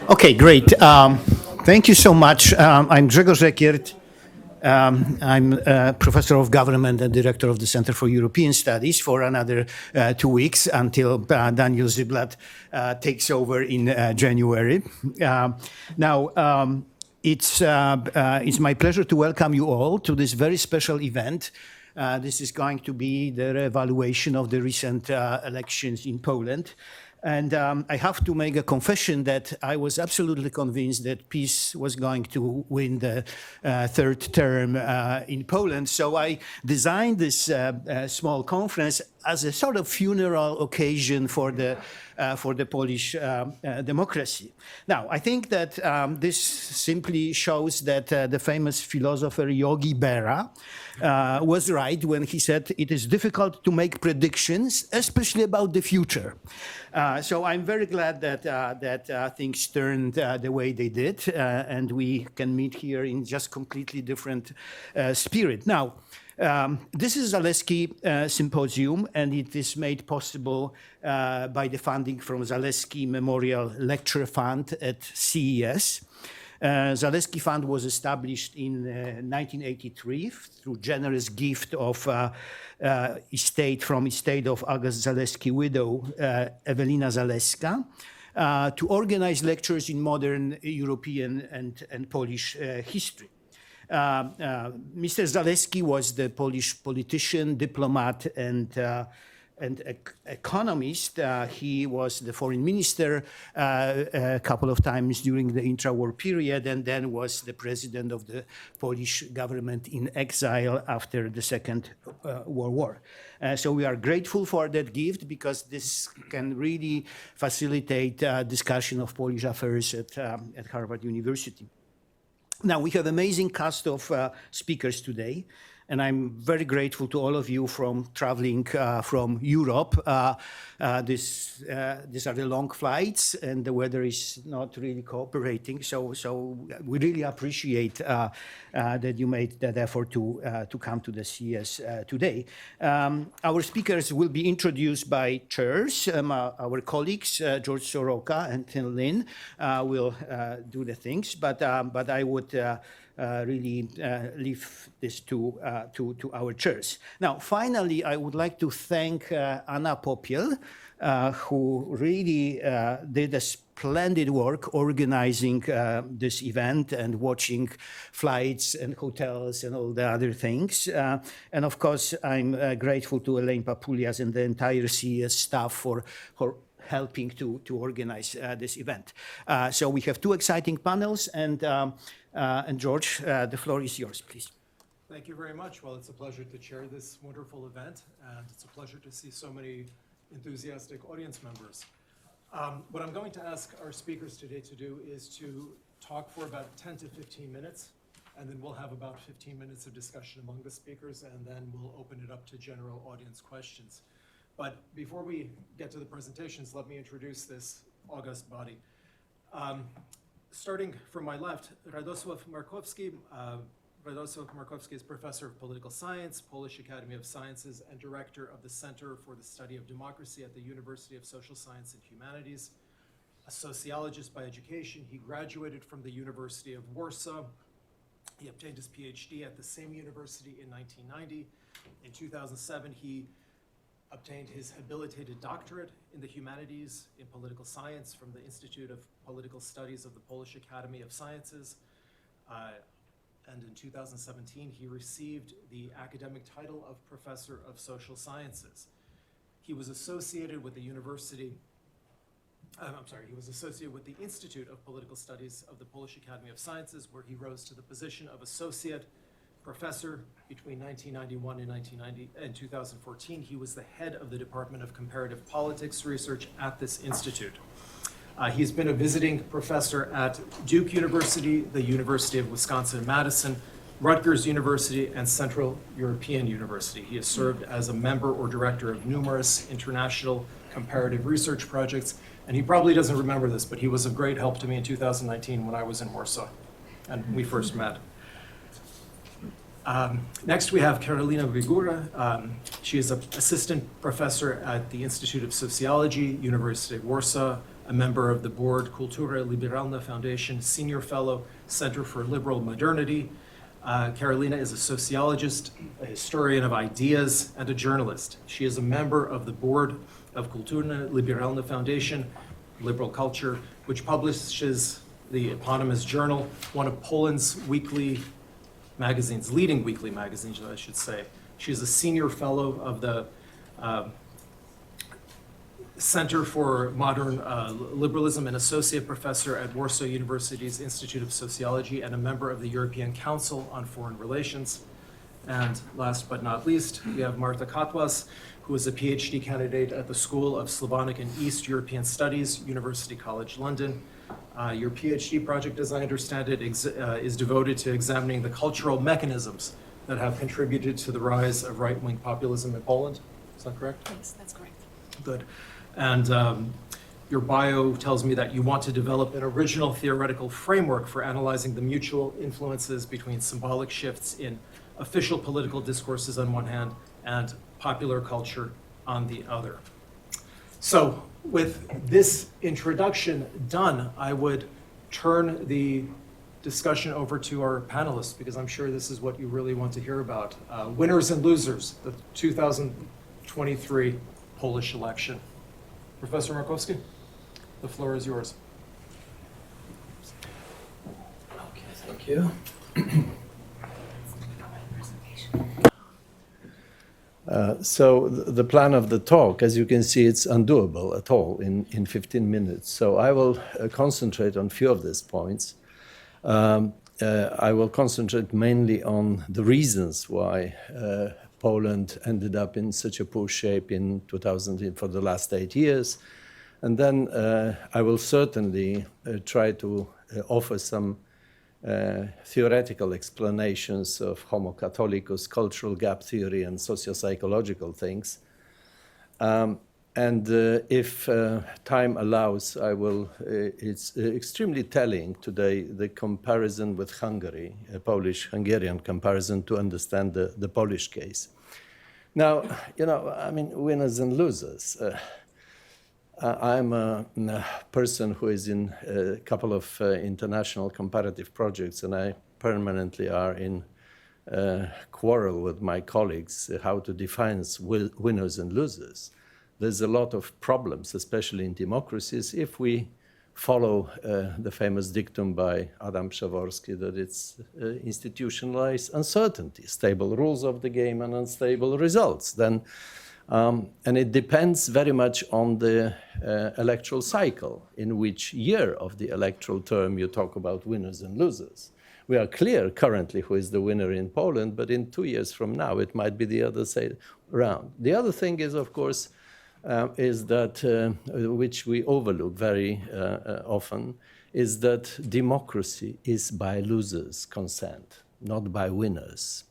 Okay, great. Thank you so much. I'm Grzegorz Ekiert. I'm professor of government and director of the Center for European Studies for another 2 weeks until Daniel Ziblatt takes over in January. It's my pleasure to welcome you all to this very special event. This is going to be the evaluation of the recent elections in Poland. And I have to make a confession that I was absolutely convinced that PiS was going to win the third term in Poland. So I designed this small conference as a sort of funeral occasion for the Polish democracy. Now, I think that this simply shows that the famous philosopher Yogi Berra was right when he said it is difficult to make predictions, especially about the future. So I'm very glad that things turned the way they did, and we can meet here in just completely different spirit. Now, this is Zaleski Symposium, and it is made possible by the funding from Zaleski Memorial Lecture Fund at CES. Zaleski Fund was established in 1983 through generous gift of estate of August Zaleski widow, Ewelina Zaleska, to organize lectures in modern European and Polish history. Mr. Zaleski was the Polish politician, diplomat, and economist. He was the foreign minister a couple of times during the intra-war period, and then was the president of the Polish government in exile after the Second World War. So we are grateful for that gift because this can really facilitate discussion of Polish affairs at Harvard University. Now, we have an amazing cast of speakers today, and I'm very grateful to all of you from traveling from Europe. These are the long flights, and the weather is not really cooperating. So we really appreciate that you made that effort to come to the CES today. Our speakers will be introduced by chairs. Our colleagues, George Soroka and Tin Lin, will do the things, but I would really leave this to our chairs. Now, finally, I would like to thank Anna Popiel, who really did a splendid work organizing this event and watching flights and hotels and all the other things. And of course, I'm grateful to Elaine Papoulias and the entire CES staff for helping to organize this event. So we have two exciting panels, and George, the floor is yours, please. Thank you very much. Well, it's a pleasure to chair this wonderful event, and it's a pleasure to see so many enthusiastic audience members. What I'm going to ask our speakers today to do is to talk for about 10 to 15 minutes, and then we'll have about 15 minutes of discussion among the speakers, and then we'll open it up to general audience questions. But before we get to the presentations, let me introduce this august body. Starting from my left, Radosław Markowski. Radosław Markowski is Professor of Political Science, Polish Academy of Sciences, and Director of the Center for the Study of Democracy at the University of Social Science and Humanities. A sociologist by education, he graduated from the University of Warsaw. He obtained his PhD at the same university in 1990. In 2007, he obtained his habilitated doctorate in the humanities in political science from the Institute of Political Studies of the Polish Academy of Sciences. And in 2017, he received the academic title of Professor of Social Sciences. He was associated with the the Institute of Political Studies of the Polish Academy of Sciences, where he rose to the position of Associate Professor between 1991 and 2014. He was the head of the Department of Comparative Politics Research at this institute. He's been a visiting professor at Duke University, the University of Wisconsin-Madison, Rutgers University, and Central European University. He has served as a member or director of numerous international comparative research projects, and he probably doesn't remember this, but he was of great help to me in 2019 when I was in Warsaw, and we first met. Next, we have Karolina Wygóra. She is an assistant professor at the Institute of Sociology, University of Warsaw, a member of the board Kultura Liberalna Foundation, Senior Fellow, Center for Liberal Modernity. Karolina is a sociologist, a historian of ideas, and a journalist. She is a member of the board of Kultura Liberalna Foundation, Liberal Culture, which publishes the eponymous journal, one of Poland's weekly magazines, leading weekly magazines, I should say. She is a senior fellow of the Center for Modern Liberalism and associate professor at Warsaw University's Institute of Sociology and a member of the European Council on Foreign Relations. And last but not least, we have Marta Katwas, who is a PhD candidate at the School of Slavonic and East European Studies, University College London. Your PhD project, as I understand it, is devoted to examining the cultural mechanisms that have contributed to the rise of right-wing populism in Poland. Is that correct? Yes, that's correct. Good. And your bio tells me that you want to develop an original theoretical framework for analyzing the mutual influences between symbolic shifts in official political discourses on one hand and popular culture on the other. So with this introduction done, I would turn the discussion over to our panelists, because I'm sure this is what you really want to hear about. Winners and losers, the 2023 Polish election. Professor Markowski, the floor is yours. Okay, thank you. So the plan of the talk, as you can see, it's undoable at all in 15 minutes. So I will concentrate on a few of these points. I will concentrate mainly on the reasons why Poland ended up in such a poor shape in 2000 for the last 8 years. And then I will certainly try to offer some theoretical explanations of Homo Catholicus, cultural gap theory, and socio-psychological things. If time allows, I will, it's extremely telling today, the comparison with Hungary, a Polish-Hungarian comparison to understand the Polish case. Now, you know, I mean, winners and losers. I'm a person who is in a couple of international comparative projects, and I permanently are in quarrel with my colleagues how to define winners and losers. There's a lot of problems, especially in democracies, if we follow the famous dictum by Adam Przeworski that it's institutionalized uncertainty, stable rules of the game and unstable results. Then, and it depends very much on the electoral cycle, in which year of the electoral term you talk about winners and losers. We are clear currently who is the winner in Poland, but in 2 years from now, it might be the other side around. The other thing is, of course, is that, which we overlook very often, is that democracy is by losers' consent, not by winners.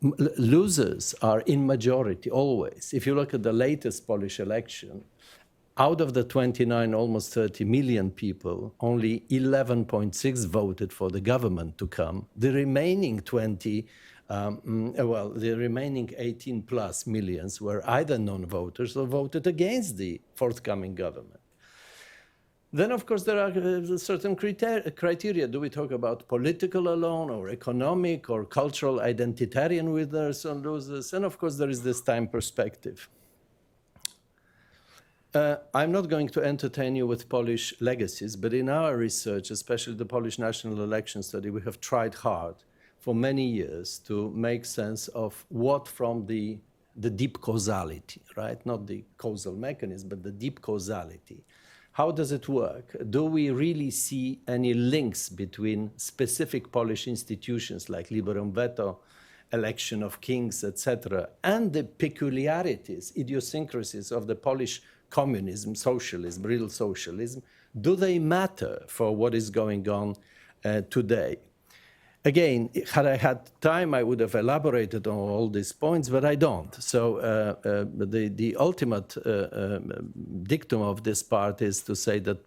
Losers are in majority always. If you look at the latest Polish election, out of the 29, almost 30 million people, only 11.6 voted for the government to come. The remaining 20, the remaining 18 plus millions were either non-voters or voted against the forthcoming government. Then, of course, there are certain criteria. Do we talk about political alone, or economic, or cultural identitarian winners and losers? And, of course, there is this time perspective. I'm not going to entertain you with Polish legacies, but in our research, especially the Polish National Election Study, we have tried hard for many years to make sense of what from the deep causality, right? Not the causal mechanism, but the deep causality. How does it work? Do we really see any links between specific Polish institutions like liberum veto, election of kings, etc., and the peculiarities, idiosyncrasies of the Polish communism, socialism, real socialism? Do they matter for what is going on today? Again, had I had time, I would have elaborated on all these points, but I don't. So the ultimate dictum of this part is to say that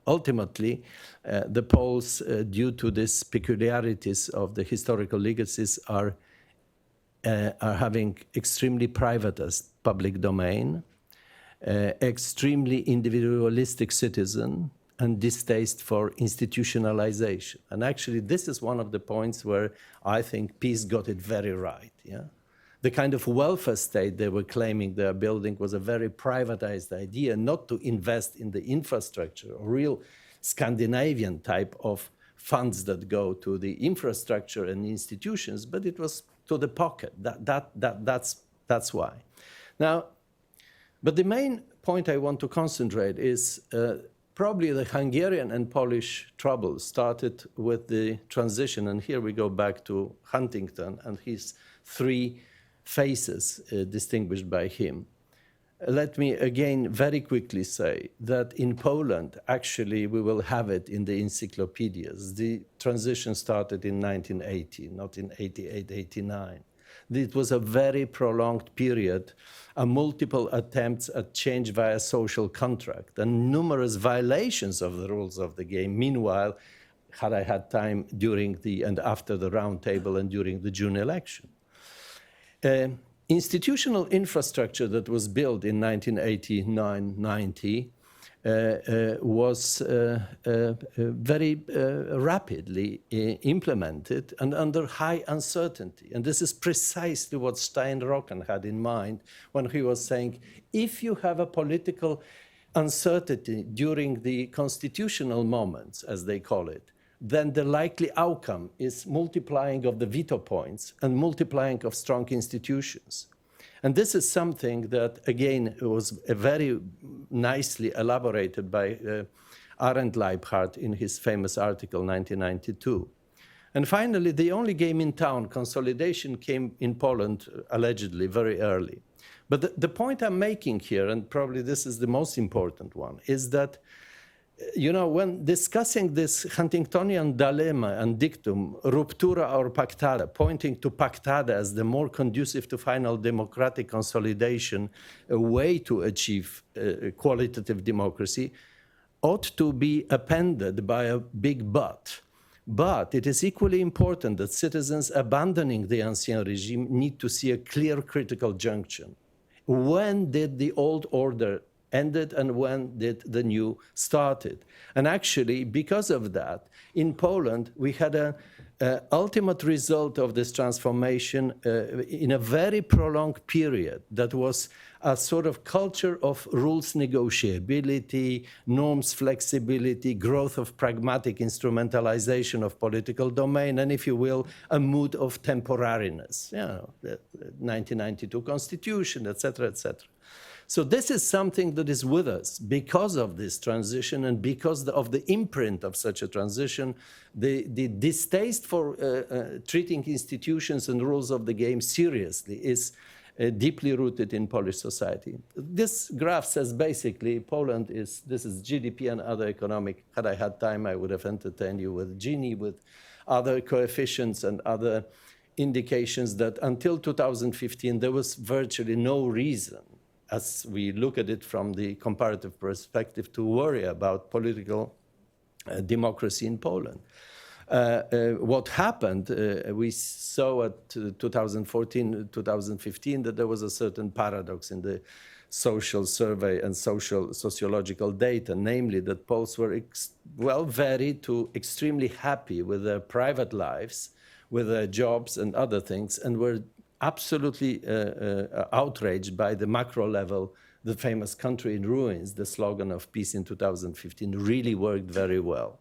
ultimately the Poles, due to these peculiarities of the historical legacies, are having extremely privatized public domain. extremely individualistic citizen, and distaste for institutionalization. And actually, this is one of the points where I think PiS got it very right. Yeah? The kind of welfare state they were claiming they are building was a very privatized idea, not to invest in the infrastructure, or real Scandinavian type of funds that go to the infrastructure and institutions, but it was to the pocket. That's why. Now, but the main point I want to concentrate is probably the Hungarian and Polish troubles started with the transition, and here we go back to Huntington and his three phases distinguished by him. Let me again very quickly say that in Poland, actually, we will have it in the encyclopedias. The transition started in 1980, not in 88, 89. It was a very prolonged period, multiple attempts at change via social contract, and numerous violations of the rules of the game. Meanwhile, had I had time during the and after the roundtable and during the June election. Institutional infrastructure that was built in 1989-90 was very rapidly implemented and under high uncertainty. And this is precisely what Steinrocken had in mind when he was saying, if you have a political uncertainty during the constitutional moments, as they call it, then the likely outcome is multiplying of the veto points and multiplying of strong institutions. And this is something that, again, was very nicely elaborated by Arend Leibhardt in his famous article, 1992. And finally, the only game in town, consolidation, came in Poland, allegedly, very early. But the point I'm making here, and probably this is the most important one, is that you know, when discussing this Huntingtonian dilemma and dictum, ruptura or pactada, pointing to pactada as the more conducive to final democratic consolidation, a way to achieve qualitative democracy, ought to be appended by a big but. But it is equally important that citizens abandoning the ancien regime need to see a clear critical junction. When did the old order ended and when did the new started? And actually, because of that, in Poland, we had an ultimate result of this transformation in a very prolonged period that was a sort of culture of rules negotiability, norms flexibility, growth of pragmatic instrumentalization of political domain, and if you will, a mood of temporariness. You know, the 1992 constitution, etc., etc. So this is something that is with us because of this transition and because of the imprint of such a transition, the distaste for treating institutions and rules of the game seriously is deeply rooted in Polish society. This graph says basically Poland is, this is GDP and other economic, had I had time I would have entertained you with Gini, with other coefficients and other indications that until 2015 there was virtually no reason, as we look at it from the comparative perspective, to worry about political democracy in Poland. What happened, we saw at 2014, 2015, that there was a certain paradox in the social survey and sociological data, namely that Poles were varied to extremely happy with their private lives, with their jobs and other things, and were absolutely outraged by the macro level, the famous country in ruins, the slogan of PiS in 2015 really worked very well.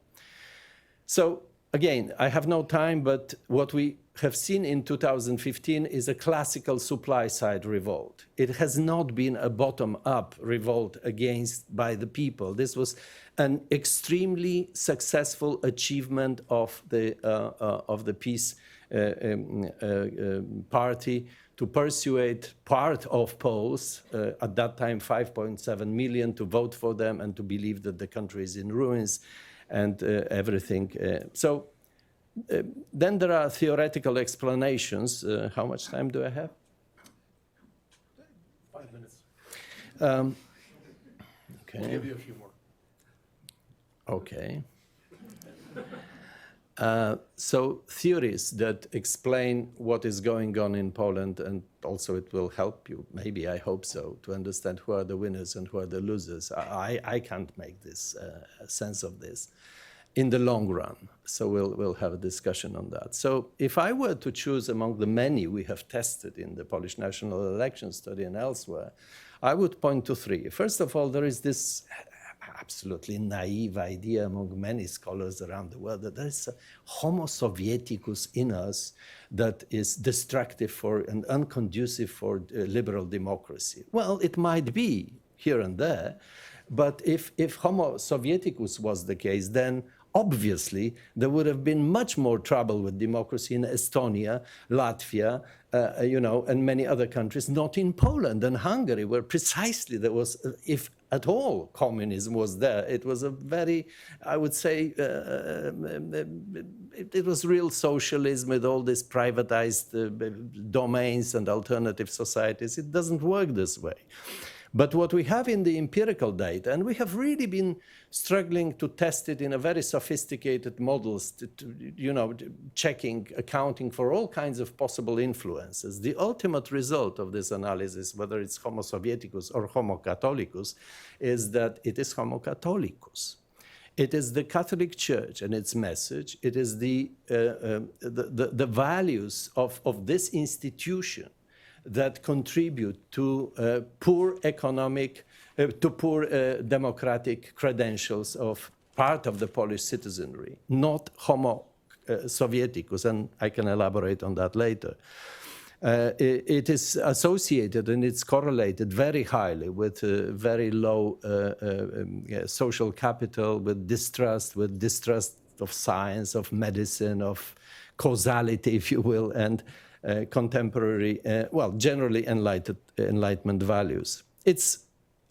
So again, I have no time, but what we have seen in 2015 is a classical supply side revolt. It has not been a bottom-up revolt by the people. This was an extremely successful achievement of the PiS party to persuade part of Poles, at that time 5.7 million, to vote for them and to believe that the country is in ruins and everything. Then there are theoretical explanations. How much time do I have? 5 minutes. Okay. We'll give you a few more. Okay. So theories that explain what is going on in Poland, and also it will help you, maybe I hope so, to understand who are the winners and who are the losers. I can't make this sense of this in the long run. So we'll have a discussion on that. So if I were to choose among the many we have tested in the Polish National Election Study and elsewhere, I would point to three. First of all, there is this absolutely naive idea among many scholars around the world that there is a homo sovieticus in us that is destructive for and unconducive for liberal democracy. Well, it might be here and there, but if homo sovieticus was the case, then obviously there would have been much more trouble with democracy in Estonia, Latvia, and many other countries, not in Poland and Hungary, where precisely there was, if at all communism was there, it was a very, I would say, it was real socialism with all these privatized domains and alternative societies. It doesn't work this way. But what we have in the empirical data, and we have really been struggling to test it in a very sophisticated models, checking, accounting for all kinds of possible influences. The ultimate result of this analysis, whether it's Homo Sovieticus or Homo Catholicus, is that it is Homo Catholicus. It is the Catholic Church and its message. It is the values of this institution that contribute to poor economic, to poor democratic credentials of part of the Polish citizenry, not Homo Sovieticus, and I can elaborate on that later. It is associated and it's correlated very highly with very low social capital, with distrust of science, of medicine, of causality, if you will, and contemporary, generally Enlightenment values. It's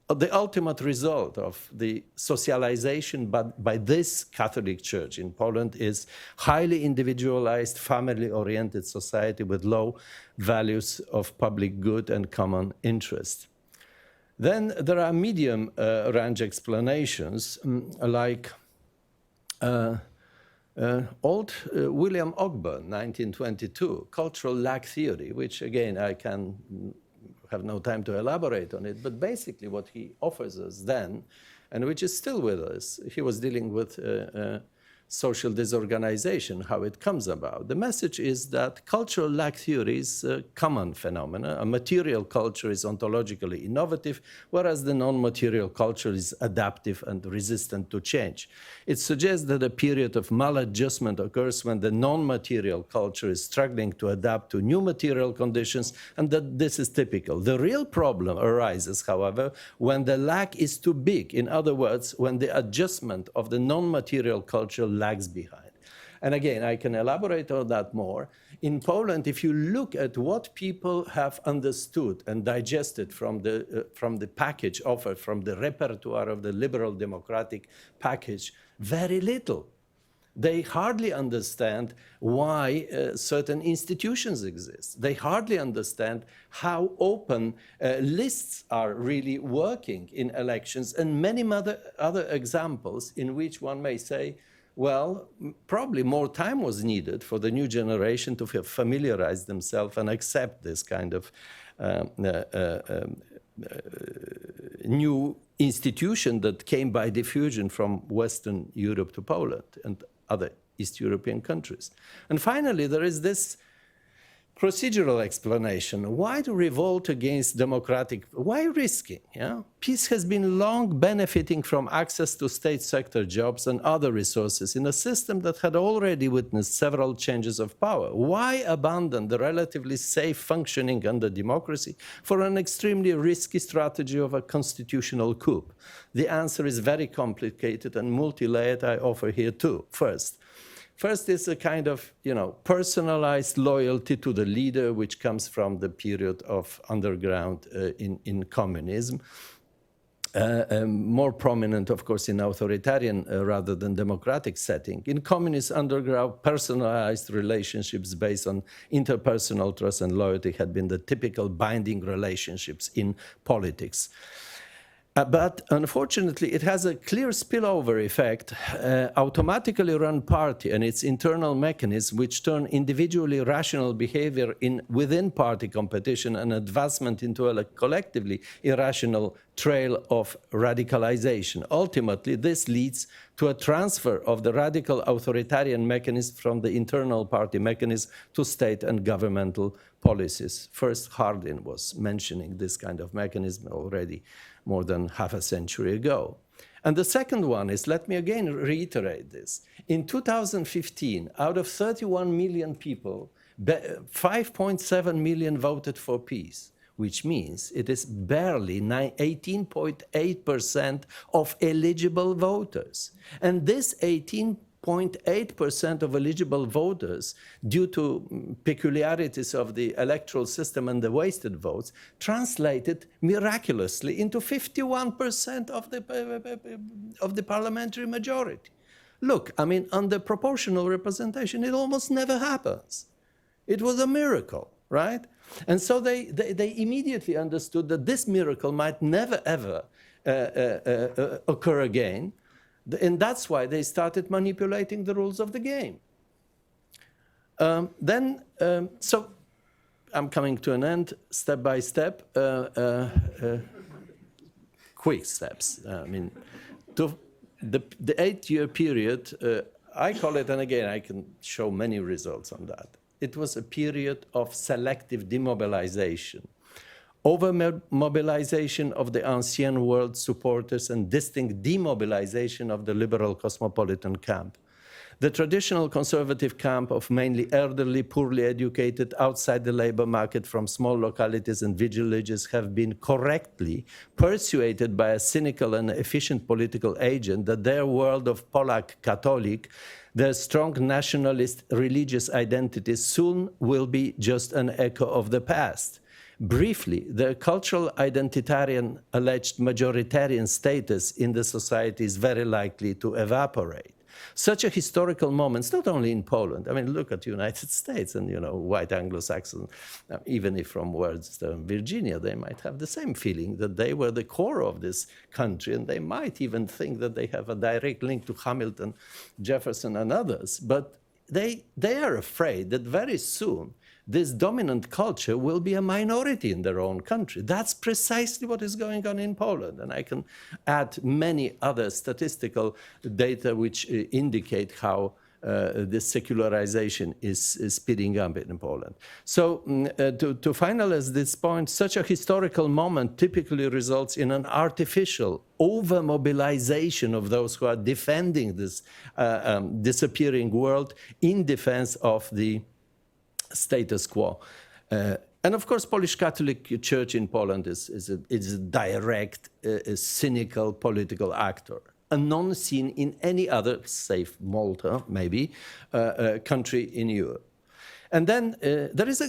the ultimate result of the socialization by this Catholic Church in Poland is highly individualized, family-oriented society with low values of public good and common interest. Then there are medium range explanations like old William Ogburn, 1922, cultural lack theory, which again I can have no time to elaborate on it, but basically what he offers us then, and which is still with us, he was dealing with social disorganization, how it comes about. The message is that cultural lack theory is a common phenomenon. A material culture is ontologically innovative, whereas the non-material culture is adaptive and resistant to change. It suggests that a period of maladjustment occurs when the non-material culture is struggling to adapt to new material conditions, and that this is typical. The real problem arises, however, when the lack is too big. In other words, when the adjustment of the non-material culture lags behind. And again, I can elaborate on that more. In Poland, if you look at what people have understood and digested from the package offered, from the repertoire of the liberal democratic package, very little. They hardly understand why certain institutions exist. They hardly understand how open lists are really working in elections, and many other examples in which one may say, well, probably more time was needed for the new generation to familiarize themselves and accept this kind of new institution that came by diffusion from Western Europe to Poland and other East European countries. And finally, there is this procedural explanation. Why to revolt against democratic? Why risking? Yeah? Peace has been long benefiting from access to state sector jobs and other resources in a system that had already witnessed several changes of power. Why abandon the relatively safe functioning under democracy for an extremely risky strategy of a constitutional coup? The answer is very complicated and multi-layered. I offer here two. First is a kind of, personalized loyalty to the leader, which comes from the period of underground in communism. More prominent, of course, in authoritarian rather than democratic setting. In communist underground, personalized relationships based on interpersonal trust and loyalty had been the typical binding relationships in politics. But unfortunately, it has a clear spillover effect. Automatically run party and its internal mechanisms, which turn individually rational behavior within party competition and advancement into a collectively irrational trail of radicalization. Ultimately, this leads to a transfer of the radical authoritarian mechanism from the internal party mechanism to state and governmental policies. First, Hardin was mentioning this kind of mechanism already more than half a century ago. And the second one is, let me again reiterate this. In 2015, out of 31 million people, 5.7 million voted for peace, which means it is barely 18.8% of eligible voters. And this 18.8% of eligible voters, due to peculiarities of the electoral system and the wasted votes, translated miraculously into 51% of the parliamentary majority. Look, I mean, under proportional representation, it almost never happens. It was a miracle, right? And so they immediately understood that this miracle might never, ever occur again. And that's why they started manipulating the rules of the game. So I'm coming to an end, step by step, quick steps. I mean, to the 8-year period, I call it, and again, I can show many results on that. It was a period of selective demobilization, over-mobilization of the ancien world supporters and distinct demobilization of the liberal cosmopolitan camp. The traditional conservative camp of mainly elderly, poorly educated, outside the labor market from small localities and villages have been correctly persuaded by a cynical and efficient political agent that their world of Polak Catholic, their strong nationalist religious identity soon will be just an echo of the past. Briefly, their cultural identitarian alleged majoritarian status in the society is very likely to evaporate. Such a historical moment, not only in Poland, I mean, look at the United States and, white Anglo-Saxon, even if from Western Virginia, they might have the same feeling that they were the core of this country, and they might even think that they have a direct link to Hamilton, Jefferson, and others. But they are afraid that very soon this dominant culture will be a minority in their own country. That's precisely what is going on in Poland. And I can add many other statistical data which indicate how this secularization is speeding up in Poland. So to finalize this point, such a historical moment typically results in an artificial over-mobilization of those who are defending this disappearing world in defense of the status quo. And of course, Polish Catholic Church in Poland is a direct, cynical political actor, unknown seen in any other, save Malta, maybe, country in Europe. And then there is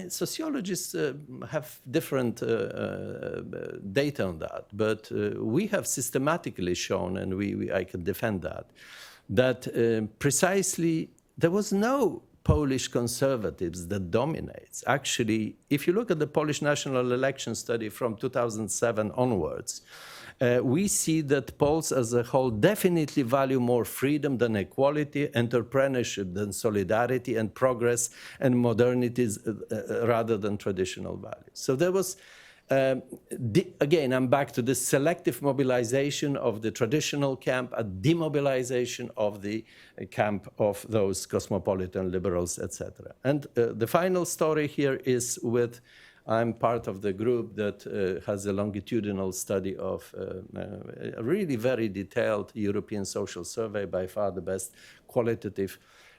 sociologists have different data on that, but we have systematically shown, and I can defend that precisely there was no Polish conservatives that dominates. Actually, if you look at the Polish National Election Study from 2007 onwards, we see that Poles as a whole definitely value more freedom than equality, entrepreneurship than solidarity, and progress and modernities rather than traditional values. So there was, again, I'm back to this selective mobilization of the traditional camp, a demobilization of the camp of those cosmopolitan liberals, etc. And the final story here is with, I'm part of the group that has a longitudinal study of a really very detailed European social survey, by far the best qualitative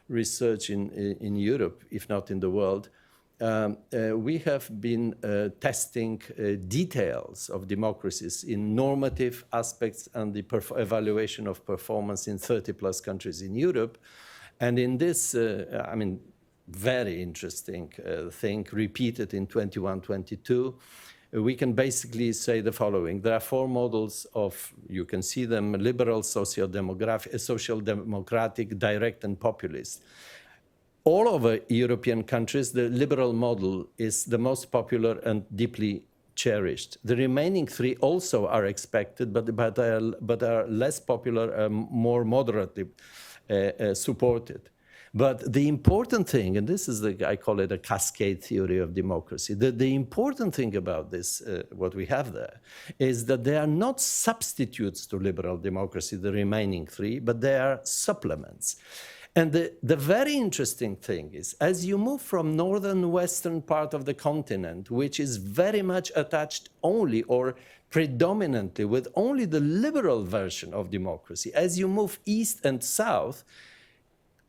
research in Europe, if not in the world. We have been testing details of democracies in normative aspects and the evaluation of performance in 30+ countries in Europe. And in this, very interesting thing repeated in 21-22, we can basically say the following. There are 4 models of, you can see them, liberal, social democratic, direct, and populist. All over European countries, the liberal model is the most popular and deeply cherished. The remaining 3 also are expected, but are less popular, more moderately supported. But the important thing, and this is I call it a cascade theory of democracy, the important thing about this, what we have there, is that they are not substitutes to liberal democracy, the remaining 3, but they are supplements. And the very interesting thing is, as you move from northern western part of the continent, which is very much attached only or predominantly with only the liberal version of democracy, as you move east and south,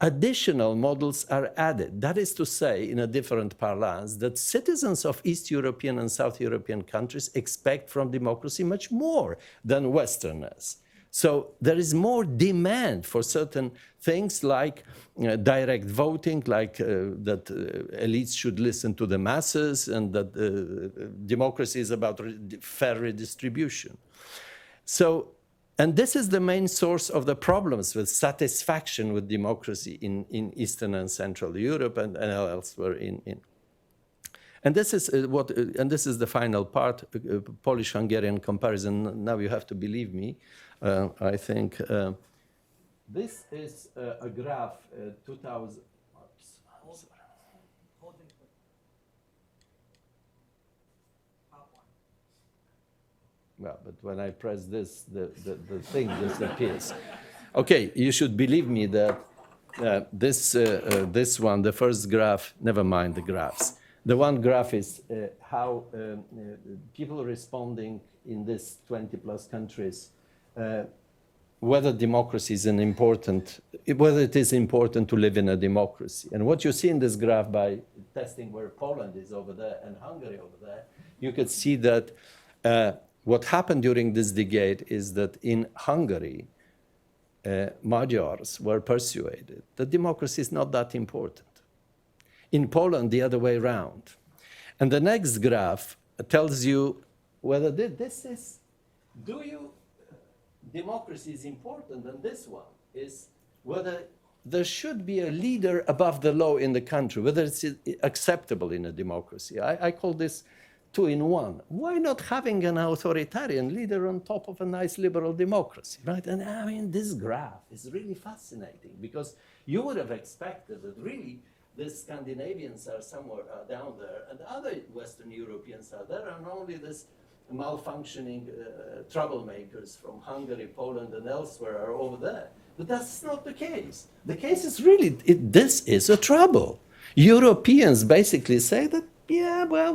additional models are added. That is to say, in a different parlance, that citizens of East European and South European countries expect from democracy much more than Westerners. So there is more demand for certain things like direct voting, like that elites should listen to the masses, and that democracy is about fair redistribution. So, and this is the main source of the problems with satisfaction with democracy in Eastern and Central Europe and elsewhere And this is this is the final part, Polish-Hungarian comparison. Now you have to believe me. I think this is a graph 2000. Well, but when I press this, the thing disappears. Okay, you should believe me that this one, the first graph, never mind the graphs. The one graph is how people responding in these 20 plus countries, whether democracy is whether it is important to live in a democracy. And what you see in this graph by testing where Poland is over there and Hungary over there, you could see that what happened during this decade is that in Hungary, Magyars were persuaded that democracy is not that important. In Poland, the other way around. And the next graph tells you whether democracy is important, and this one is whether there should be a leader above the law in the country, whether it's acceptable in a democracy. I call this 2 in 1. Why not having an authoritarian leader on top of a nice liberal democracy, right? And I mean, this graph is really fascinating because you would have expected that really the Scandinavians are somewhere down there and other Western Europeans are there, and only this malfunctioning troublemakers from Hungary, Poland, and elsewhere are over there. But that's not the case. The case is really, this is a trouble. Europeans basically say that, yeah, well,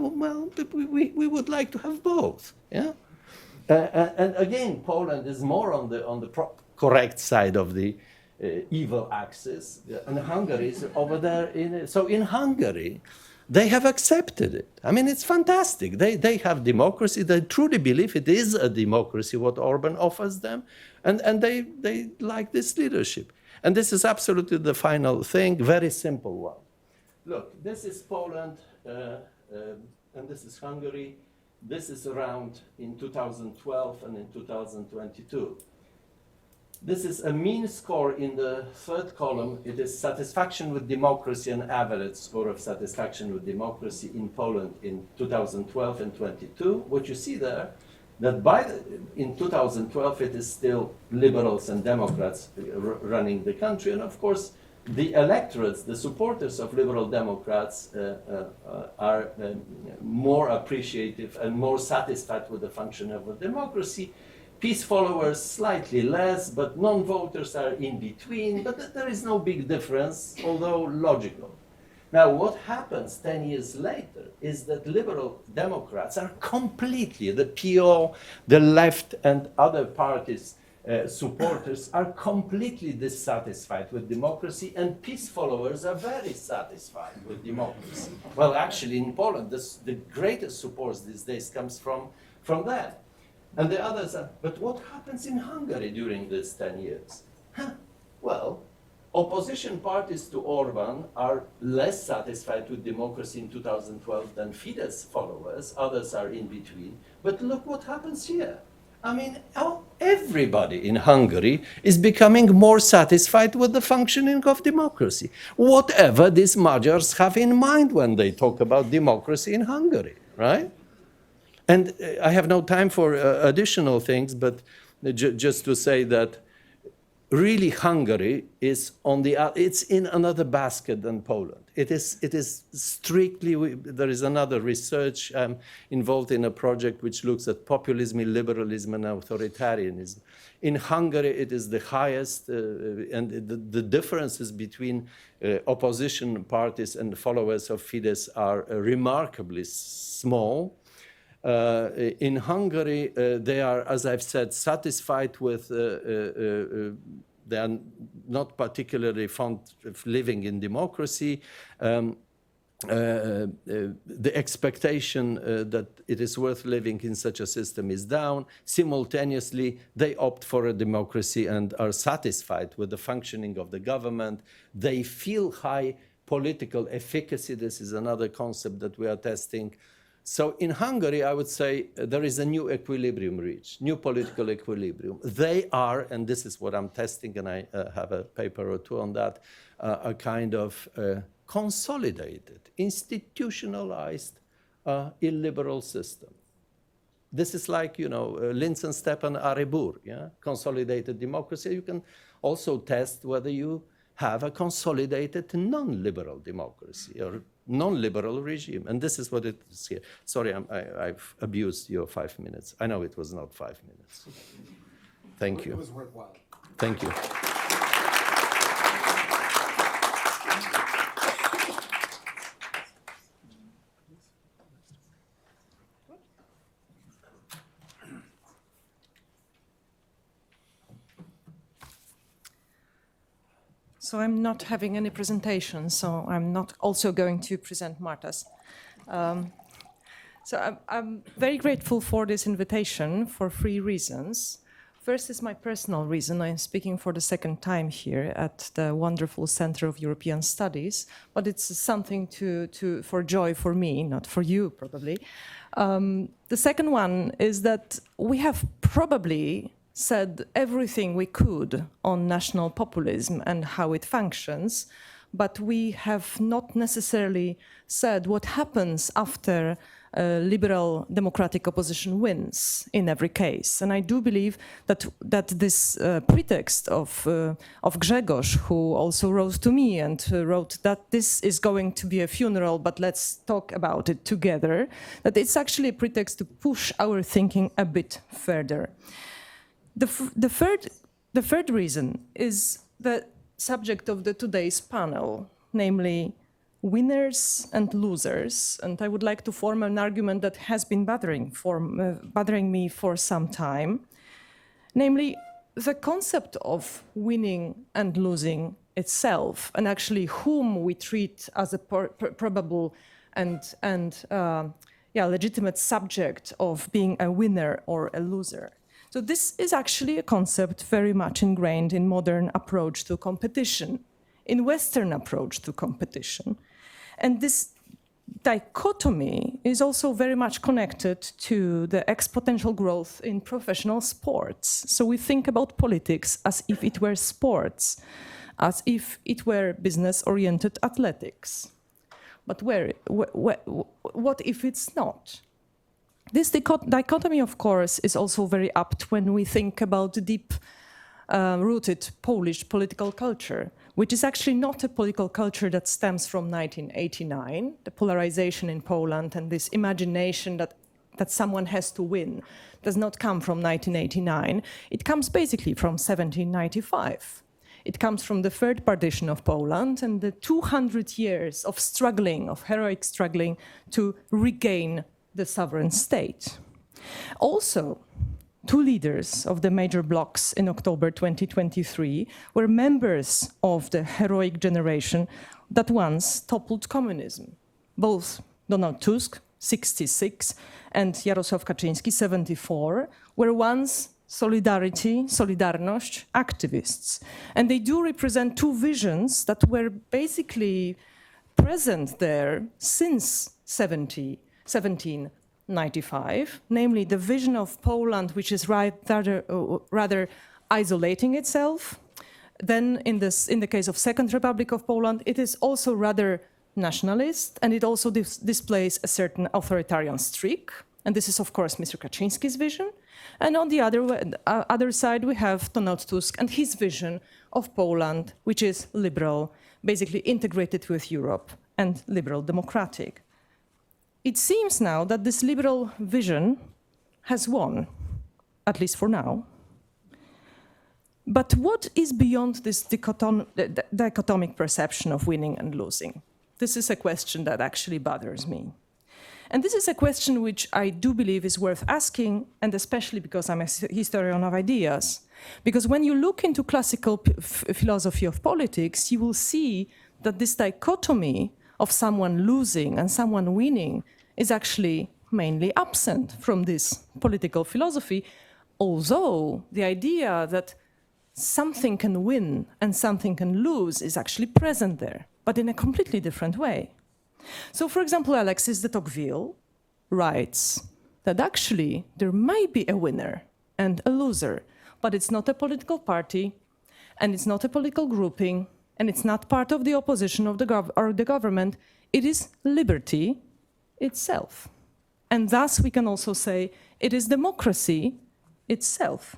we would like to have both. Yeah, and again, Poland is more on the correct side of the evil axis, and Hungary is over there. So in Hungary, they have accepted it. I mean, it's fantastic. They have democracy. They truly believe it is a democracy what Orban offers them, and they like this leadership. And this is absolutely the final thing, very simple one. Look, this is Poland, and this is Hungary. This is around in 2012 and in 2022. This is a mean score in the third column. It is satisfaction with democracy and average score of satisfaction with democracy in Poland in 2012 and 22. What you see there, that in 2012 it is still liberals and Democrats running the country, and of course the electorates, the supporters of liberal Democrats are more appreciative and more satisfied with the function of a democracy. Peace followers slightly less, but non-voters are in between, but there is no big difference, although logical. Now, what happens 10 years later is that liberal Democrats are completely, the PO, the left and other parties' supporters are completely dissatisfied with democracy, and peace followers are very satisfied with democracy. Well, actually, in Poland, the greatest support these days comes from that. And the others are, but what happens in Hungary during these 10 years? Well, opposition parties to Orban are less satisfied with democracy in 2012 than Fidesz followers. Others are in between. But look what happens here. I mean, everybody in Hungary is becoming more satisfied with the functioning of democracy, whatever these Magyars have in mind when they talk about democracy in Hungary, right? And I have no time for additional things, but just to say that really Hungary is it's in another basket than Poland. It is strictly, there is another research involved in a project which looks at populism, liberalism, and authoritarianism. In Hungary, it is the highest, and the differences between opposition parties and followers of Fidesz are remarkably small. In Hungary, they are, as I've said, satisfied with, they are not particularly fond of living in democracy. The expectation that it is worth living in such a system is down. Simultaneously, they opt for a democracy and are satisfied with the functioning of the government. They feel high political efficacy. This is another concept that we are testing. So in Hungary, I would say there is a new equilibrium reached, new political equilibrium. They are, and this is what I'm testing, and I have a paper or two on that, a kind of consolidated, institutionalized, illiberal system. This is like, you know, Linz and Stepan Aribur, yeah? Consolidated democracy. You can also test whether you have a consolidated non-liberal democracy or non-liberal regime. And this is what it is here. Sorry, I've abused your 5 minutes. I know it was not 5 minutes. Thank you. It was worthwhile. Thank you. So I'm not having any presentation, so I'm not also going to present Marta's. So I'm very grateful for this invitation for 3 reasons. First is my personal reason. I'm speaking for the second time here at the wonderful Center of European Studies, but it's something for joy for me, not for you probably. The second one is that we have probably said everything we could on national populism and how it functions, but we have not necessarily said what happens after liberal democratic opposition wins in every case. And I do believe that this pretext of Grzegorz, who also wrote to me and wrote that this is going to be a funeral, but let's talk about it together, that it's actually a pretext to push our thinking a bit further. The third reason is the subject of today's panel, namely winners and losers. And I would like to form an argument that has been bothering me for some time, namely the concept of winning and losing itself, and actually whom we treat as a probable and legitimate subject of being a winner or a loser. So this is actually a concept very much ingrained in modern approach to competition, in Western approach to competition. And this dichotomy is also very much connected to the exponential growth in professional sports. So we think about politics as if it were sports, as if it were business-oriented athletics. But what if it's not? This dichotomy, of course, is also very apt when we think about the deep-rooted Polish political culture, which is actually not a political culture that stems from 1989, the polarization in Poland and this imagination that someone has to win does not come from 1989. It comes basically from 1795. It comes from the third partition of Poland and the 200 years of struggling, of heroic struggling to regain the sovereign state. Also, 2 leaders of the major blocs in October 2023 were members of the heroic generation that once toppled communism. Both Donald Tusk, 66, and Jarosław Kaczyński, 74, were once Solidarność activists. And they do represent 2 visions that were basically present there since 1795, namely the vision of Poland, which is rather isolating itself. Then in the case of Second Republic of Poland, it is also rather nationalist, and it also displays a certain authoritarian streak. And this is, of course, Mr. Kaczynski's vision. And on the other side, we have Donald Tusk and his vision of Poland, which is liberal, basically integrated with Europe and liberal democratic. It seems now that this liberal vision has won, at least for now. But what is beyond this dichotomic perception of winning and losing? This is a question that actually bothers me. And this is a question which I do believe is worth asking, and especially because I'm a historian of ideas. Because when you look into classical philosophy of politics, you will see that this dichotomy of someone losing and someone winning is actually mainly absent from this political philosophy, although the idea that something can win and something can lose is actually present there, but in a completely different way. So, for example, Alexis de Tocqueville writes that actually there might be a winner and a loser, but it's not a political party, and it's not a political grouping, and it's not part of the opposition of the government. It is liberty itself. And thus we can also say it is democracy itself.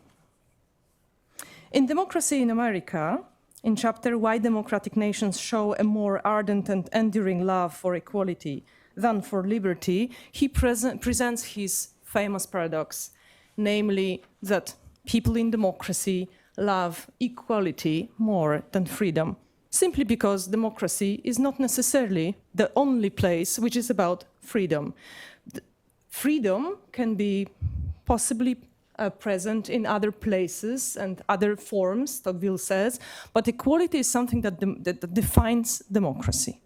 In Democracy in America, in chapter Why Democratic Nations Show a More Ardent and Enduring Love for Equality Than for Liberty, he presents his famous paradox, namely that people in democracy love equality more than freedom, simply because democracy is not necessarily the only place which is about freedom. Freedom can be possibly present in other places and other forms, Tocqueville says, but equality is something that defines democracy.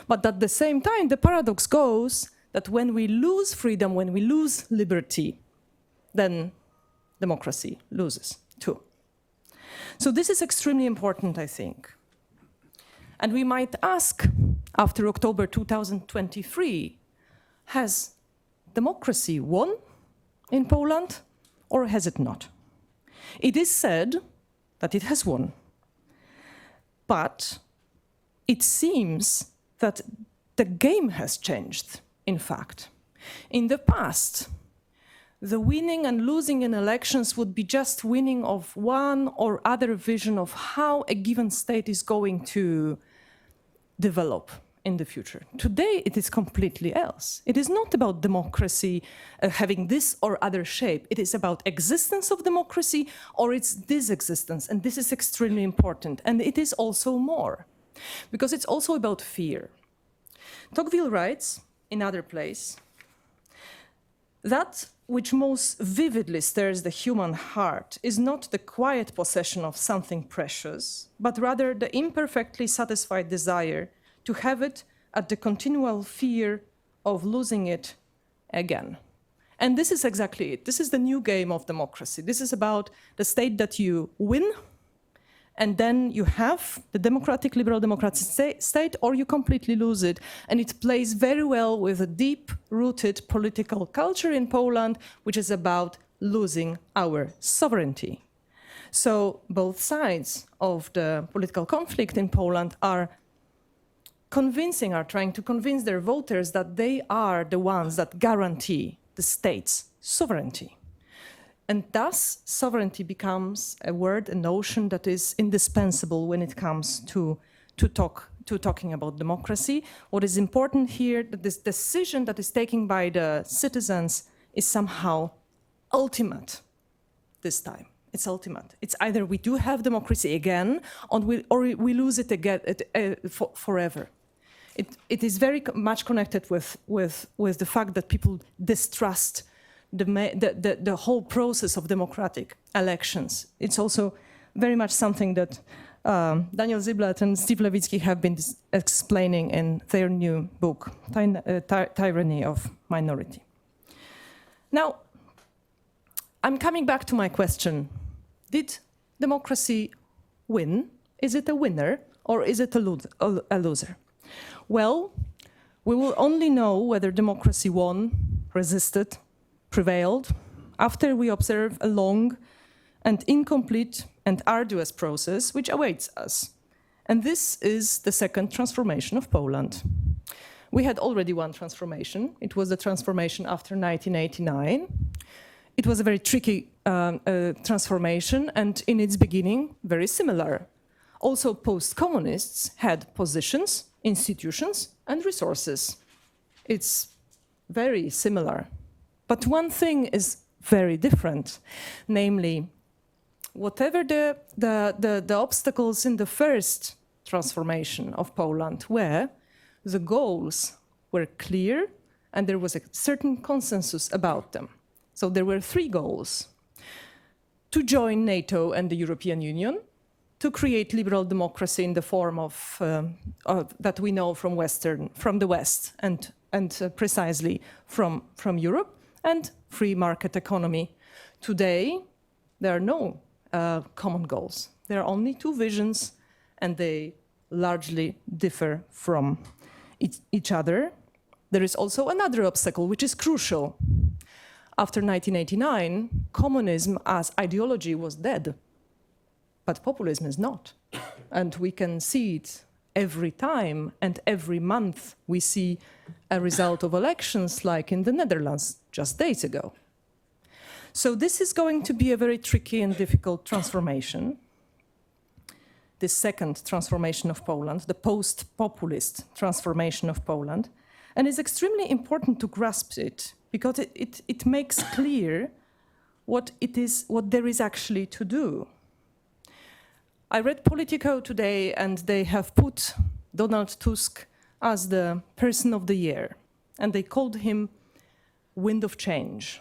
But at the same time, the paradox goes that when we lose freedom, when we lose liberty, then democracy loses too. So this is extremely important, I think. And we might ask, after October 2023, has democracy won in Poland? Or has it not? It is said that it has won. But it seems that the game has changed, in fact. In the past, the winning and losing in elections would be just winning of one or other vision of how a given state is going to develop in the future. Today, it is completely else. It is not about democracy having this or other shape. It is about existence of democracy or its disexistence. And this is extremely important. And it is also more, because it's also about fear. Tocqueville writes, in other place, that which most vividly stirs the human heart is not the quiet possession of something precious, but rather the imperfectly satisfied desire to have it at the continual fear of losing it again. And this is exactly it. This is the new game of democracy. This is about the state that you win, and then you have the democratic, liberal democratic state, or you completely lose it. And it plays very well with a deep-rooted political culture in Poland, which is about losing our sovereignty. So both sides of the political conflict in Poland are trying to convince their voters that they are the ones that guarantee the state's sovereignty. And thus, sovereignty becomes a word, a notion that is indispensable when it comes to talking about democracy. What is important here, that this decision that is taken by the citizens is somehow ultimate this time. It's ultimate. It's either we do have democracy again, or we lose it again forever. It is very much connected with the fact that people distrust the whole process of democratic elections. It's also very much something that Daniel Ziblatt and Steve Levitsky have been explaining in their new book, Tyranny of Minority. Now, I'm coming back to my question. Did democracy win? Is it a winner or is it a loser? Well, we will only know whether democracy won, resisted, prevailed, after we observe a long and incomplete and arduous process which awaits us. And this is the second transformation of Poland. We had already one transformation. It was the transformation after 1989. It was a very tricky transformation, and in its beginning, very similar. Also, post-communists had positions, institutions, and resources. It's very similar. But one thing is very different, namely, whatever the obstacles in the first transformation of Poland were, the goals were clear and there was a certain consensus about them. So there were three goals: to join NATO and the European Union, to create liberal democracy in the form of that we know from the West and precisely from Europe, and free market economy. Today, there are no common goals. There are only two visions, and they largely differ from each other. There is also another obstacle, which is crucial. After 1989, communism as ideology was dead, but populism is not. And we can see it every time, and every month we see a result of elections, like in the Netherlands just days ago. So this is going to be a very tricky and difficult transformation. This second transformation of Poland, the post-populist transformation of Poland. And it's extremely important to grasp it, because it makes clear what there is actually to do. I read Politico today, and they have put Donald Tusk as the person of the year, and they called him Wind of Change.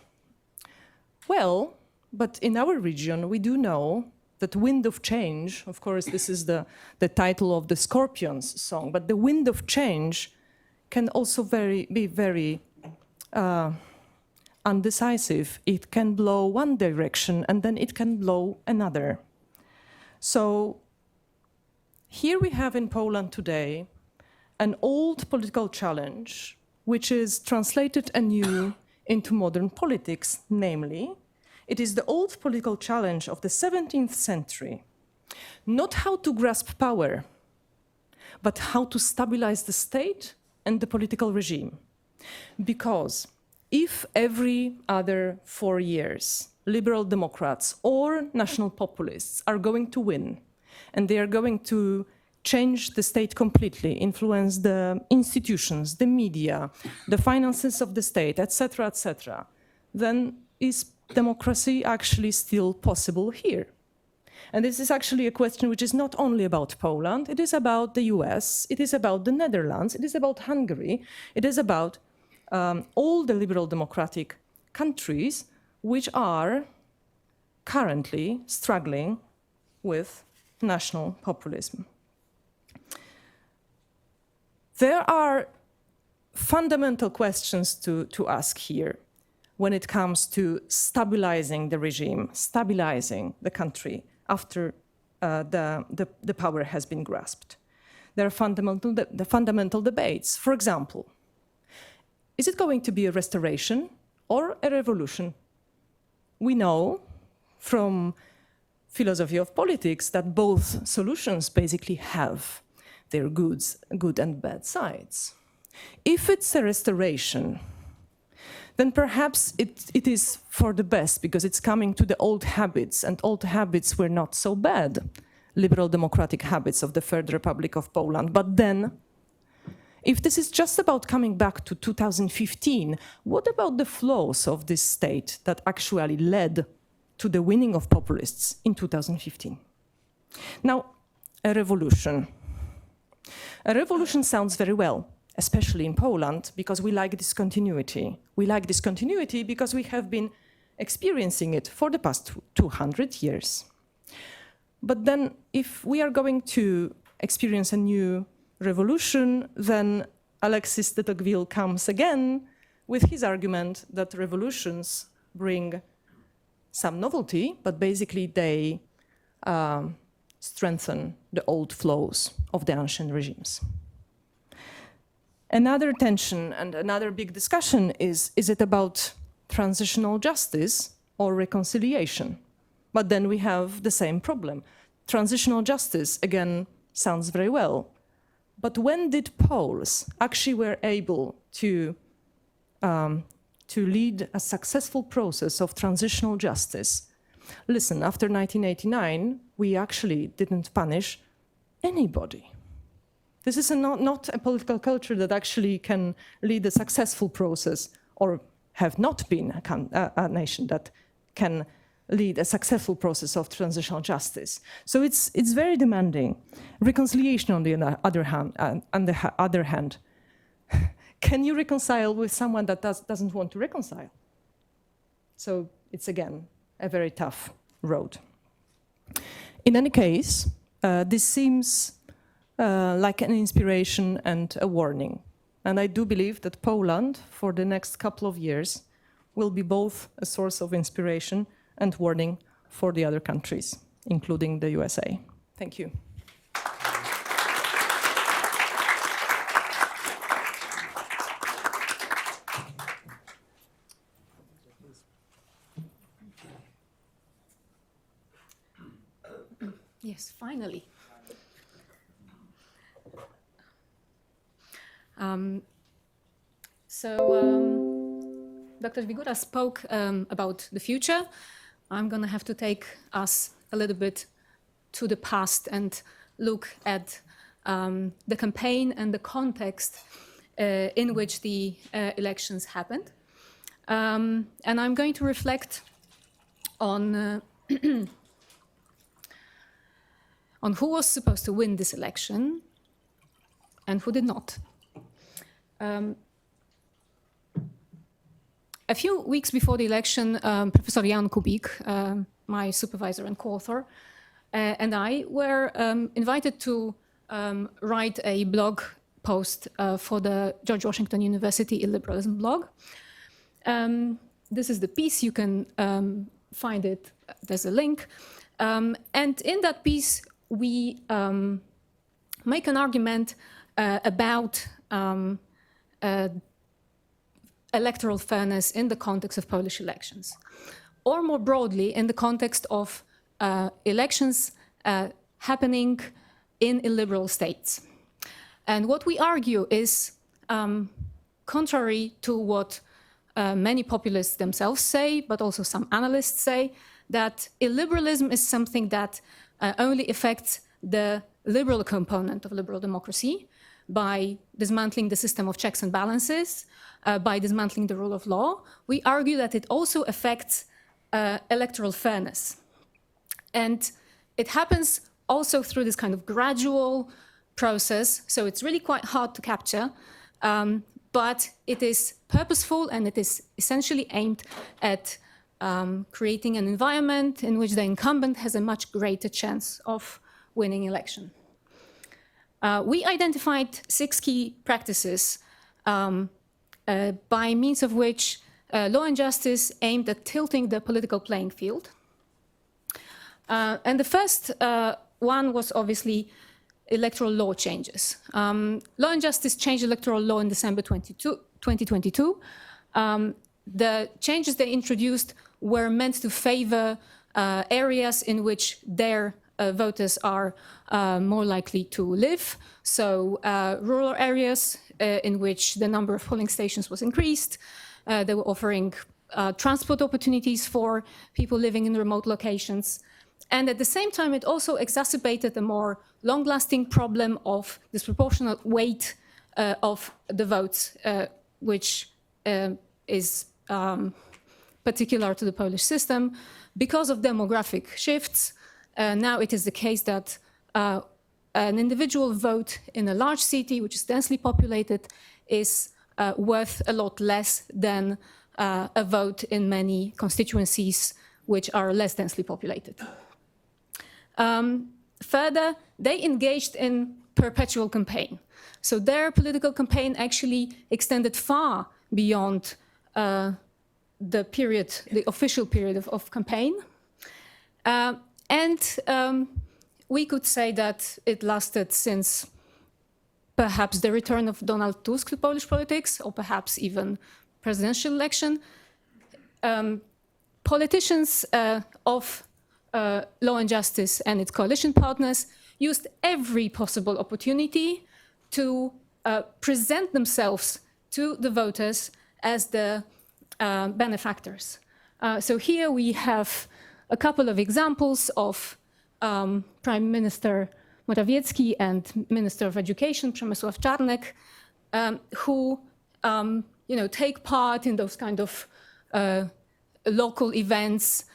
Well, but in our region, we do know that Wind of Change, of course, this is the title of the Scorpions song, but the Wind of Change can also be very undecisive. It can blow one direction, and then it can blow another. So here we have in Poland today an old political challenge, which is translated anew into modern politics, namely, it is the old political challenge of the 17th century, not how to grasp power, but how to stabilize the state and the political regime. Because if every other 4 years, liberal democrats or national populists are going to win, and they are going to change the state completely, influence the institutions, the media, the finances of the state, etc., then is democracy actually still possible here? And this is actually a question which is not only about Poland, it is about the US, it is about the Netherlands, it is about Hungary, it is about all the liberal democratic countries which are currently struggling with national populism. There are fundamental questions to ask here when it comes to stabilizing the regime, stabilizing the country after the power has been grasped. There are fundamental debates. For example, is it going to be a restoration or a revolution? We know from philosophy of politics that both solutions basically have their good and bad sides. If it's a restoration, then perhaps it is for the best, because it's coming to the old habits, and old habits were not so bad, liberal democratic habits of the Third Republic of Poland. But then, if this is just about coming back to 2015, what about the flaws of this state that actually led to the winning of populists in 2015? Now, a revolution. A revolution sounds very well, especially in Poland, because we like this continuity. We like this continuity because we have been experiencing it for the past 200 years. But then, if we are going to experience a new revolution, then Alexis de Tocqueville comes again with his argument that revolutions bring some novelty, but basically they strengthen the old flaws of the ancient regimes. Another tension and another big discussion is it about transitional justice or reconciliation? But then we have the same problem. Transitional justice, again, sounds very well, But when did Poles actually were able to lead a successful process of transitional justice? Listen, after 1989, we actually didn't punish anybody. This is not a political culture that actually can lead a successful process, or have not been a nation that can lead a successful process of transitional justice. So it's very demanding. Reconciliation, on the other hand, can you reconcile with someone that doesn't want to reconcile? So it's, again, a very tough road. In any case, this seems like an inspiration and a warning. And I do believe that Poland, for the next couple of years, will be both a source of inspiration and warning for the other countries, including the USA. Thank you. Yes, finally. Dr. Żwigura spoke about the future. I'm going to have to take us a little bit to the past and look at the campaign and the context in which the elections happened. And I'm going to reflect on on who was supposed to win this election and who did not. A few weeks before the election, Professor Jan Kubik, my supervisor and co-author, and I were invited to write a blog post for the George Washington University Illiberalism blog. This is the piece. You can find it. There's a link. And in that piece, we make an argument about electoral fairness in the context of Polish elections, or more broadly, in the context of elections happening in illiberal states. And what we argue is, contrary to what many populists themselves say, but also some analysts say, that illiberalism is something that only affects the liberal component of liberal democracy by dismantling the system of checks and balances, by dismantling the rule of law. We argue that it also affects electoral fairness. And it happens also through this kind of gradual process, so it's really quite hard to capture, but it is purposeful and it is essentially aimed at creating an environment in which the incumbent has a much greater chance of winning election. We identified 6 key practices by means of which Law and Justice aimed at tilting the political playing field. And the first one was obviously electoral law changes. Law and Justice changed electoral law in December 2022. The changes they introduced were meant to favor areas in which their voters are more likely to live. So rural areas in which the number of polling stations was increased. They were offering transport opportunities for people living in remote locations. And at the same time, it also exacerbated a more long-lasting problem of disproportionate weight of the votes, which is particular to the Polish system. Because of demographic shifts, now it is the case that an individual vote in a large city, which is densely populated, is worth a lot less than a vote in many constituencies which are less densely populated. Further, they engaged in perpetual campaign. So their political campaign actually extended far beyond the period, the official period of campaign. We could say that it lasted since perhaps the return of Donald Tusk to Polish politics, or perhaps even presidential election. Politicians of Law and Justice and its coalition partners used every possible opportunity to present themselves to the voters as the benefactors. So here we have a couple of examples of Prime Minister Morawiecki and Minister of Education Przemysław Czarnek, who take part in those kind of local events,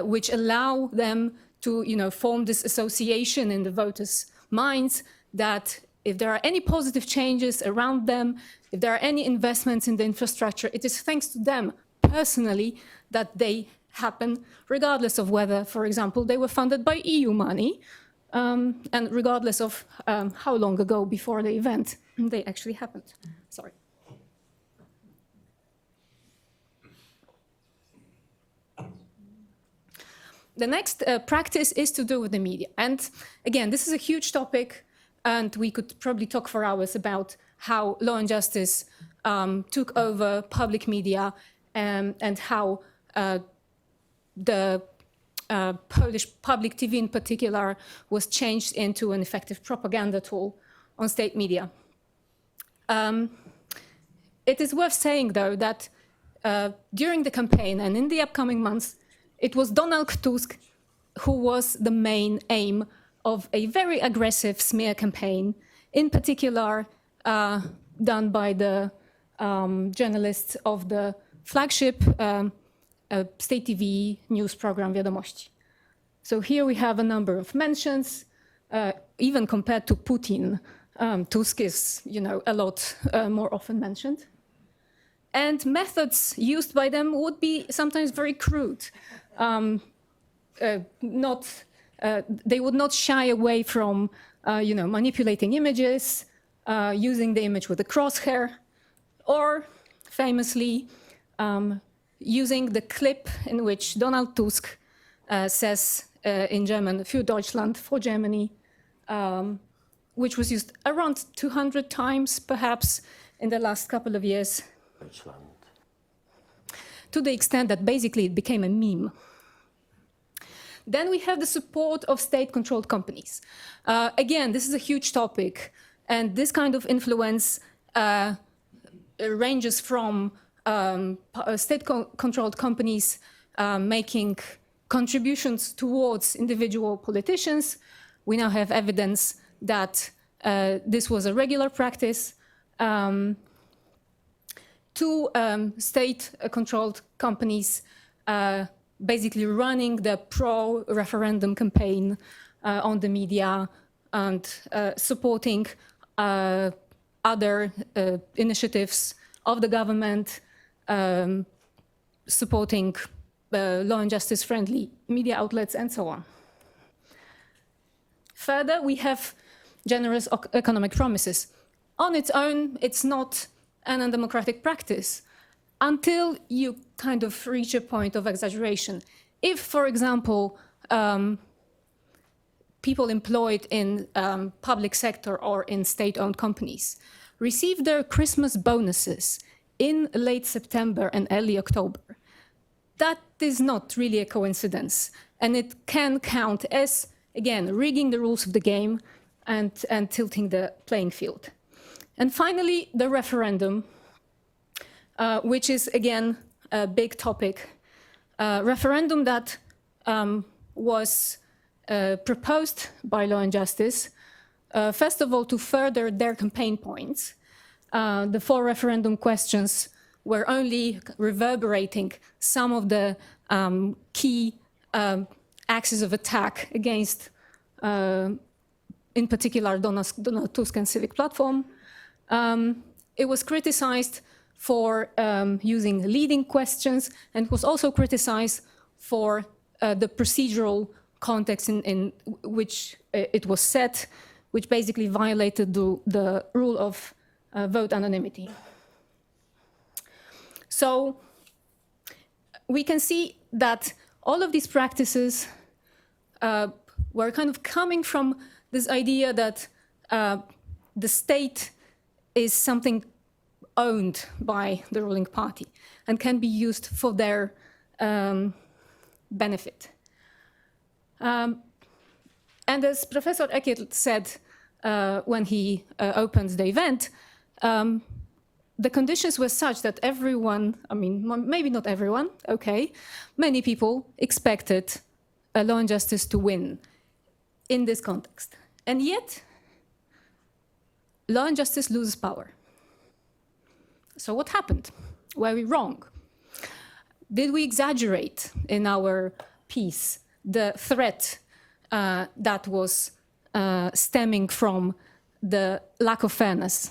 which allow them to form this association in the voters' minds that if there are any positive changes around them, if there are any investments in the infrastructure, it is thanks to them personally that they happen, regardless of whether, for example, they were funded by EU money, and regardless of how long ago before the event they actually happened. Sorry. The next practice is to do with the media. And again, this is a huge topic, and we could probably talk for hours about how Law and Justice took over public media and how the Polish public TV in particular was changed into an effective propaganda tool on state media. It is worth saying, though, that during the campaign and in the upcoming months, it was Donald Tusk who was the main aim of a very aggressive smear campaign, in particular done by the journalists of the flagship state TV news program Wiadomości. So here we have a number of mentions. Even compared to Putin, Tusk is, a lot more often mentioned. And methods used by them would be sometimes very crude. They would not shy away from, manipulating images, using the image with a crosshair, or famously using the clip in which Donald Tusk says in German, "Für Deutschland," for Germany, which was used around 200 times, perhaps, in the last couple of years. Deutschland. To the extent that basically it became a meme. Then we have the support of state-controlled companies. Again, this is a huge topic, and this kind of influence ranges from state-controlled companies making contributions towards individual politicians. We now have evidence that this was a regular practice, to state-controlled companies basically running the pro-referendum campaign on the media and supporting other initiatives of the government, supporting law and justice-friendly media outlets, and so on. Further, we have generous economic promises. On its own, it's not an undemocratic practice until you kind of reach a point of exaggeration. If, for example, people employed in public sector or in state-owned companies receive their Christmas bonuses in late September and early October, that is not really a coincidence. And it can count as, again, rigging the rules of the game and tilting the playing field. And finally, the referendum, which is, again, a big topic. Referendum that was proposed by Law and Justice, first of all, to further their campaign points. The 4 referendum questions were only reverberating some of the key axes of attack against, in particular, Donald Tusk and Civic Platform. It was criticized for using leading questions, and was also criticized for the procedural context in which it was set, which basically violated the rule of vote anonymity. So we can see that all of these practices were kind of coming from this idea that the state is something owned by the ruling party and can be used for their benefit. And as Professor Eckert said when he opened the event, the conditions were such that everyone, I mean, maybe not everyone, okay, many people expected Law and Justice to win in this context. And yet, Law and Justice loses power. So what happened? Were we wrong? Did we exaggerate in our piece the threat that was stemming from the lack of fairness?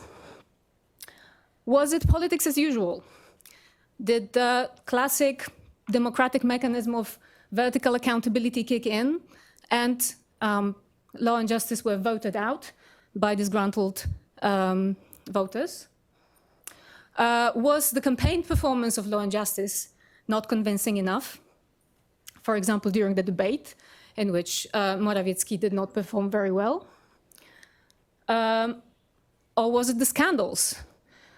Was it politics as usual? Did the classic democratic mechanism of vertical accountability kick in and Law and Justice were voted out by disgruntled voters? Was the campaign performance of Law and Justice not convincing enough? For example, during the debate in which Morawiecki did not perform very well? Or was it the scandals?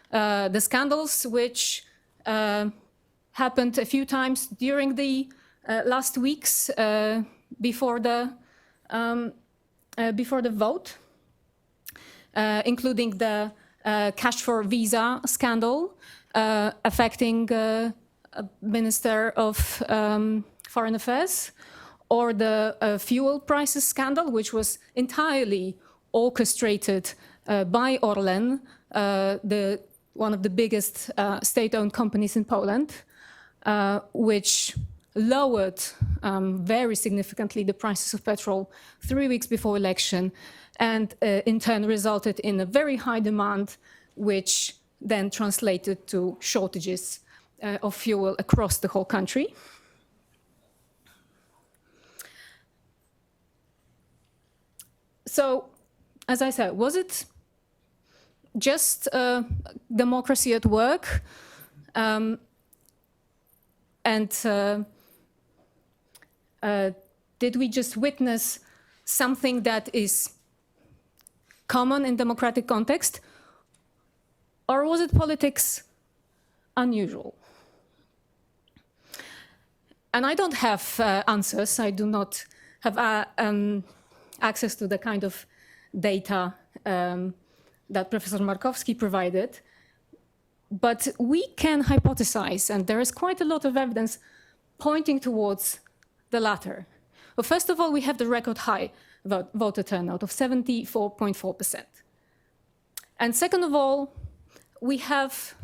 The scandals which happened a few times during the last weeks before the vote, including the cash for visa scandal affecting Minister of Foreign Affairs, or the fuel prices scandal, which was entirely orchestrated by Orlen, one of the biggest state-owned companies in Poland, which lowered very significantly the prices of petrol 3 weeks before election, and in turn resulted in a very high demand, which then translated to shortages of fuel across the whole country. So, as I said, was it just democracy at work? Did we just witness something that is common in democratic context? Or was it politics unusual? And I don't have answers. I do not have access to the kind of data that Professor Markowski provided. But we can hypothesize, and there is quite a lot of evidence pointing towards the latter. Well, first of all, we have the record high voter turnout of 74.4%. And second of all, we have,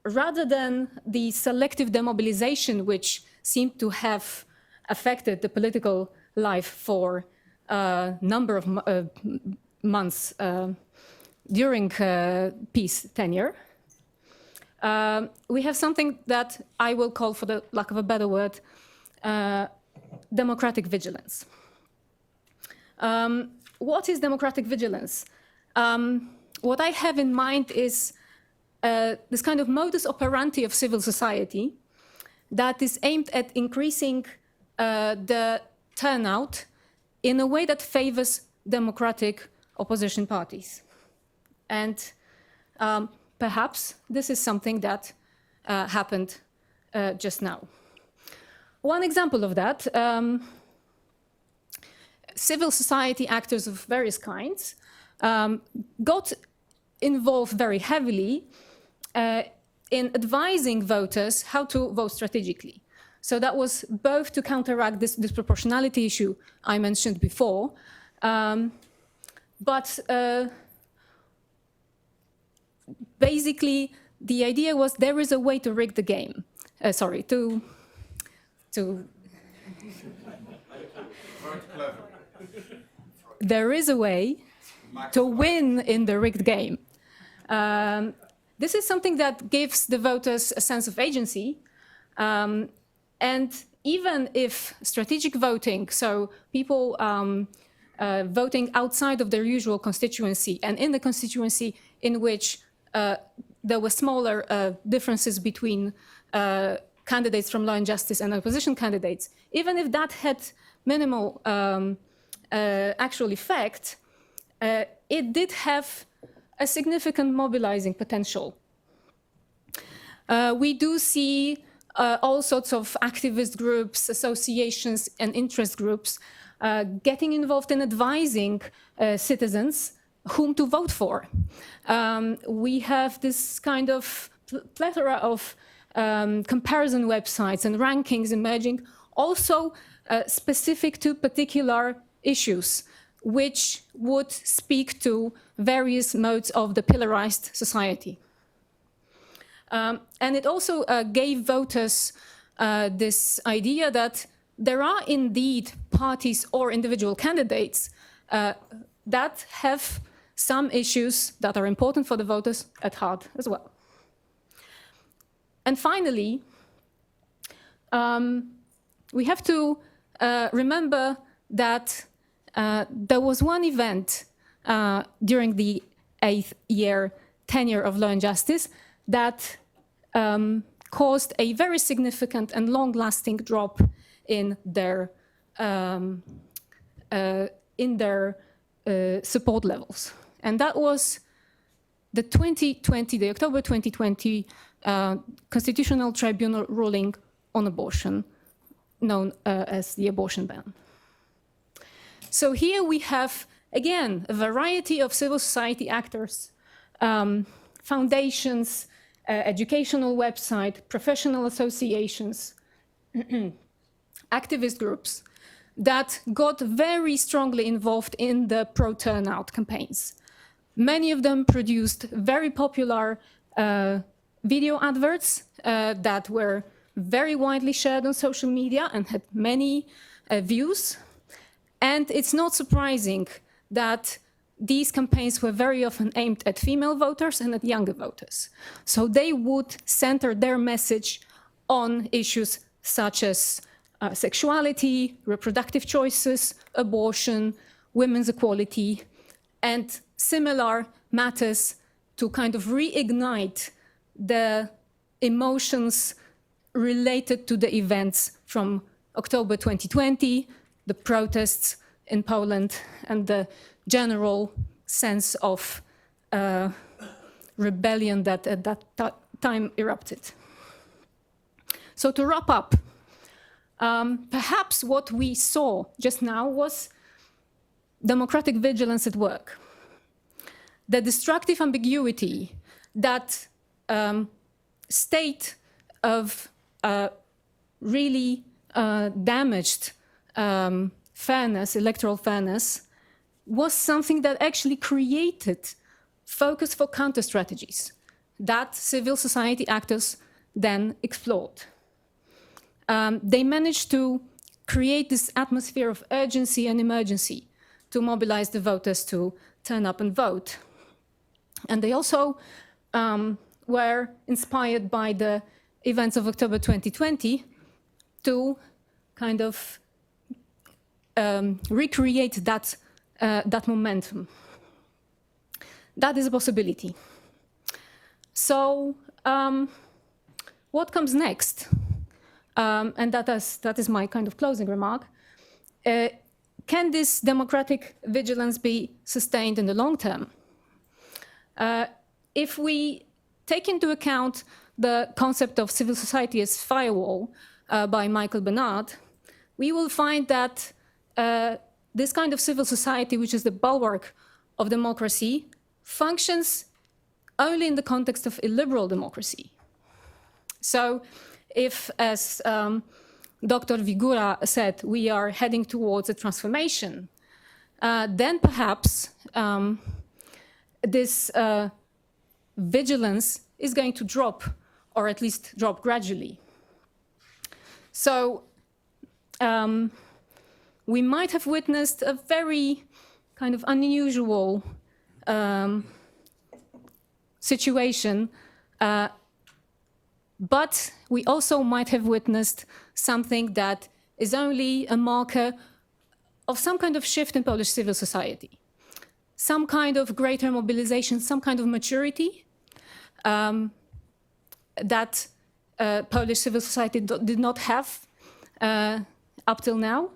rather than the selective demobilization which seemed to have affected the political life for a number of months during peace tenure, we have something that I will call, for the lack of a better word, democratic vigilance. What is democratic vigilance? What I have in mind is this kind of modus operandi of civil society that is aimed at increasing the turnout in a way that favors democratic opposition parties. And perhaps this is something that happened just now. One example of that, civil society actors of various kinds got involved very heavily in advising voters how to vote strategically. So that was both to counteract this disproportionality issue I mentioned before, but basically the idea was there is a way to rig the game. There is a way to win in the rigged game. This is something that gives the voters a sense of agency. And even if strategic voting, so people voting outside of their usual constituency and in the constituency in which there were smaller differences between candidates from Law and Justice and opposition candidates, even if that had minimal actual effect, it did have a significant mobilizing potential. We do see all sorts of activist groups, associations, and interest groups getting involved in advising citizens whom to vote for. We have this kind of plethora of comparison websites and rankings emerging, also specific to particular issues, which would speak to various modes of the pillarized society. And it also gave voters this idea that there are indeed parties or individual candidates that have some issues that are important for the voters at heart as well. And finally, we have to remember that there was one event during the 8th-year tenure of Law and Justice that caused a very significant and long-lasting drop in their support levels. And that was the October 2020 Constitutional Tribunal ruling on abortion, known as the abortion ban. So here we have, again, a variety of civil society actors, foundations, educational websites, professional associations, activist groups that got very strongly involved in the pro-turnout campaigns. Many of them produced very popular video adverts that were very widely shared on social media and had many views. And it's not surprising that these campaigns were very often aimed at female voters and at younger voters. So they would center their message on issues such as sexuality, reproductive choices, abortion, women's equality, and similar matters to kind of reignite the emotions related to the events from October 2020, the protests in Poland, and the general sense of rebellion that at that time erupted. So to wrap up, perhaps what we saw just now was democratic vigilance at work. The destructive ambiguity that state of really damaged fairness, electoral fairness, was something that actually created focus for counter-strategies that civil society actors then explored. They managed to create this atmosphere of urgency and emergency to mobilize the voters to turn up and vote. And they also were inspired by the events of October 2020 to kind of recreate that momentum. That is a possibility. So what comes next? And that is my kind of closing remark. Can this democratic vigilance be sustained in the long term? If we take into account the concept of civil society as firewall by Michael Bernard, we will find that this kind of civil society, which is the bulwark of democracy, functions only in the context of illiberal democracy. So if, as Dr. Vigura said, we are heading towards a transformation, then perhaps this vigilance is going to drop, or at least drop gradually. So we might have witnessed a very kind of unusual situation, but we also might have witnessed something that is only a marker of some kind of shift in Polish civil society, some kind of greater mobilization, some kind of maturity that Polish civil society did not have up till now.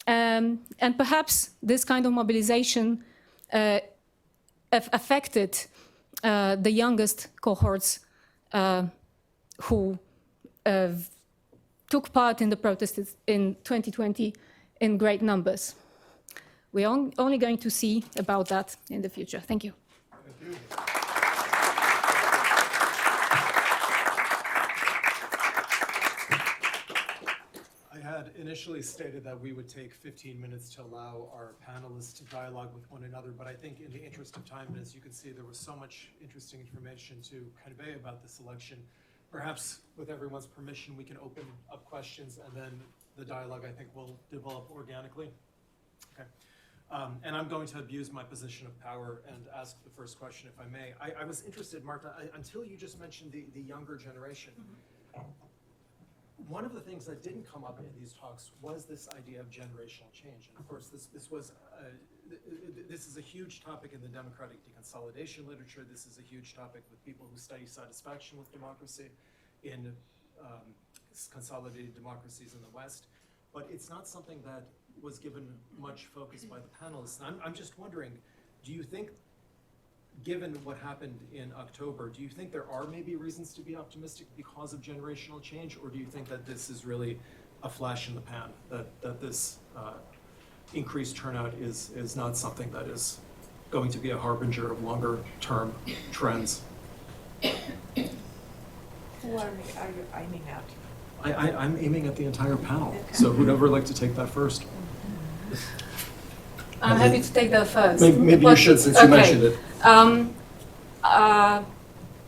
And perhaps this kind of mobilization affected the youngest cohorts who took part in the protests in 2020 in great numbers. We're only going to see about that in the future. Thank you. Thank you. I had initially stated that we would take 15 minutes to allow our panelists to dialogue with one another, but I think in the interest of time, and as you can see, there was so much interesting information to convey about this election. Perhaps with everyone's permission, we can open up questions and then the dialogue, I think, will develop organically. Okay. And I'm going to abuse my position of power and ask the first question, if I may. I was interested, Marta, until you just mentioned the younger generation. One of the things that didn't come up in these talks was this idea of generational change. And of course, this is a huge topic in the democratic deconsolidation literature. This is a huge topic with people who study satisfaction with democracy in consolidated democracies in the West. But it's not something that was given much focus by the panelists. And I'm just wondering, do you think, given what happened in October, do you think there are maybe reasons to be optimistic because of generational change, or do you think that this is really a flash in the pan, that this increased turnout is not something that is going to be a harbinger of longer term trends? Who are you aiming at? I'm aiming at the entire panel, so who'd ever like to take that first? I'm happy to take that first. Maybe you should, since you mentioned it.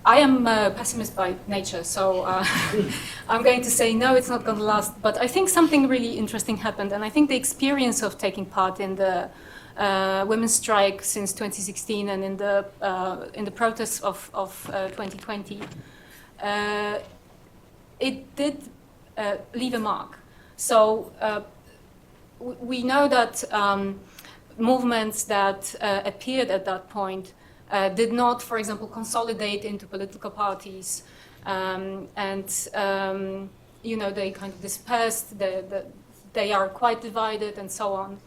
I am a pessimist by nature, so I'm going to say no, it's not going to last. But I think something really interesting happened, and I think the experience of taking part in the women's strike since 2016 and in the protests of 2020, it did leave a mark. So we know that movements that appeared at that point did not, for example, consolidate into political parties, and you know, they kind of dispersed. They are quite divided, and so on.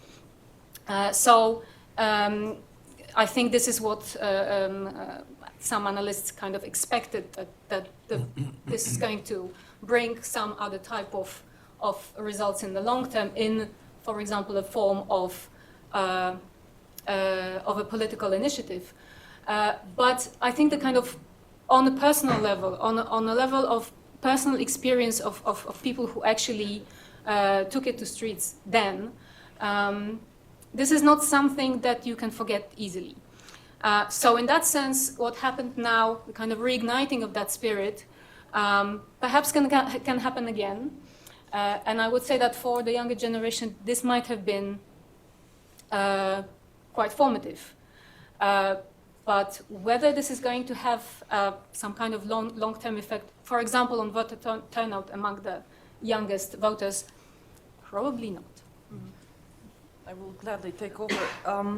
So I think this is what some analysts kind of expected, that this is going to bring some other type of results in the long term, in, for example, a form of a political initiative. But I think the kind of, on a personal level, on a level of personal experience of people who actually took it to streets then, this is not something that you can forget easily. So in that sense, what happened now, the kind of reigniting of that spirit, perhaps can happen again. And I would say that for the younger generation, this might have been quite formative. But whether this is going to have some kind of long-term effect, for example, on voter turnout among the youngest voters, probably not. I will gladly take over.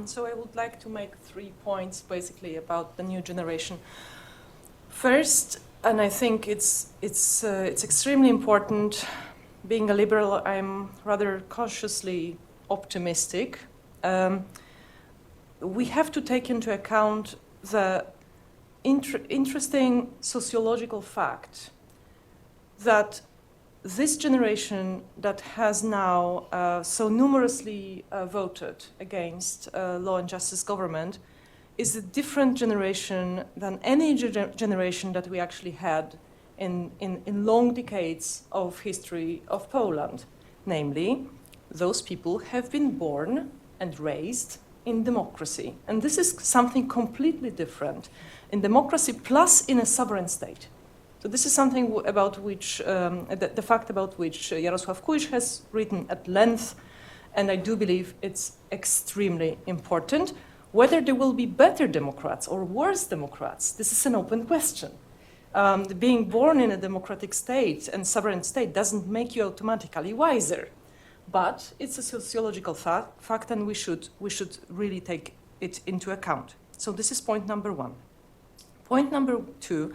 So I would like to make 3 points basically about the new generation. First, and I think it's extremely important, being a liberal, I'm rather cautiously optimistic. We have to take into account the interesting sociological fact that this generation that has now so numerously voted against law and justice government is a different generation than any generation that we actually had in long decades of history of Poland. Namely, those people have been born and raised in democracy. And this is something completely different in democracy plus in a sovereign state. So this is something about which, the fact about which Jarosław Kuisz has written at length, and I do believe it's extremely important. Whether there will be better Democrats or worse Democrats, this is an open question. Being born in a democratic state and sovereign state doesn't make you automatically wiser, but it's a sociological fact, and we should really take it into account. So this is point number one. Point number two,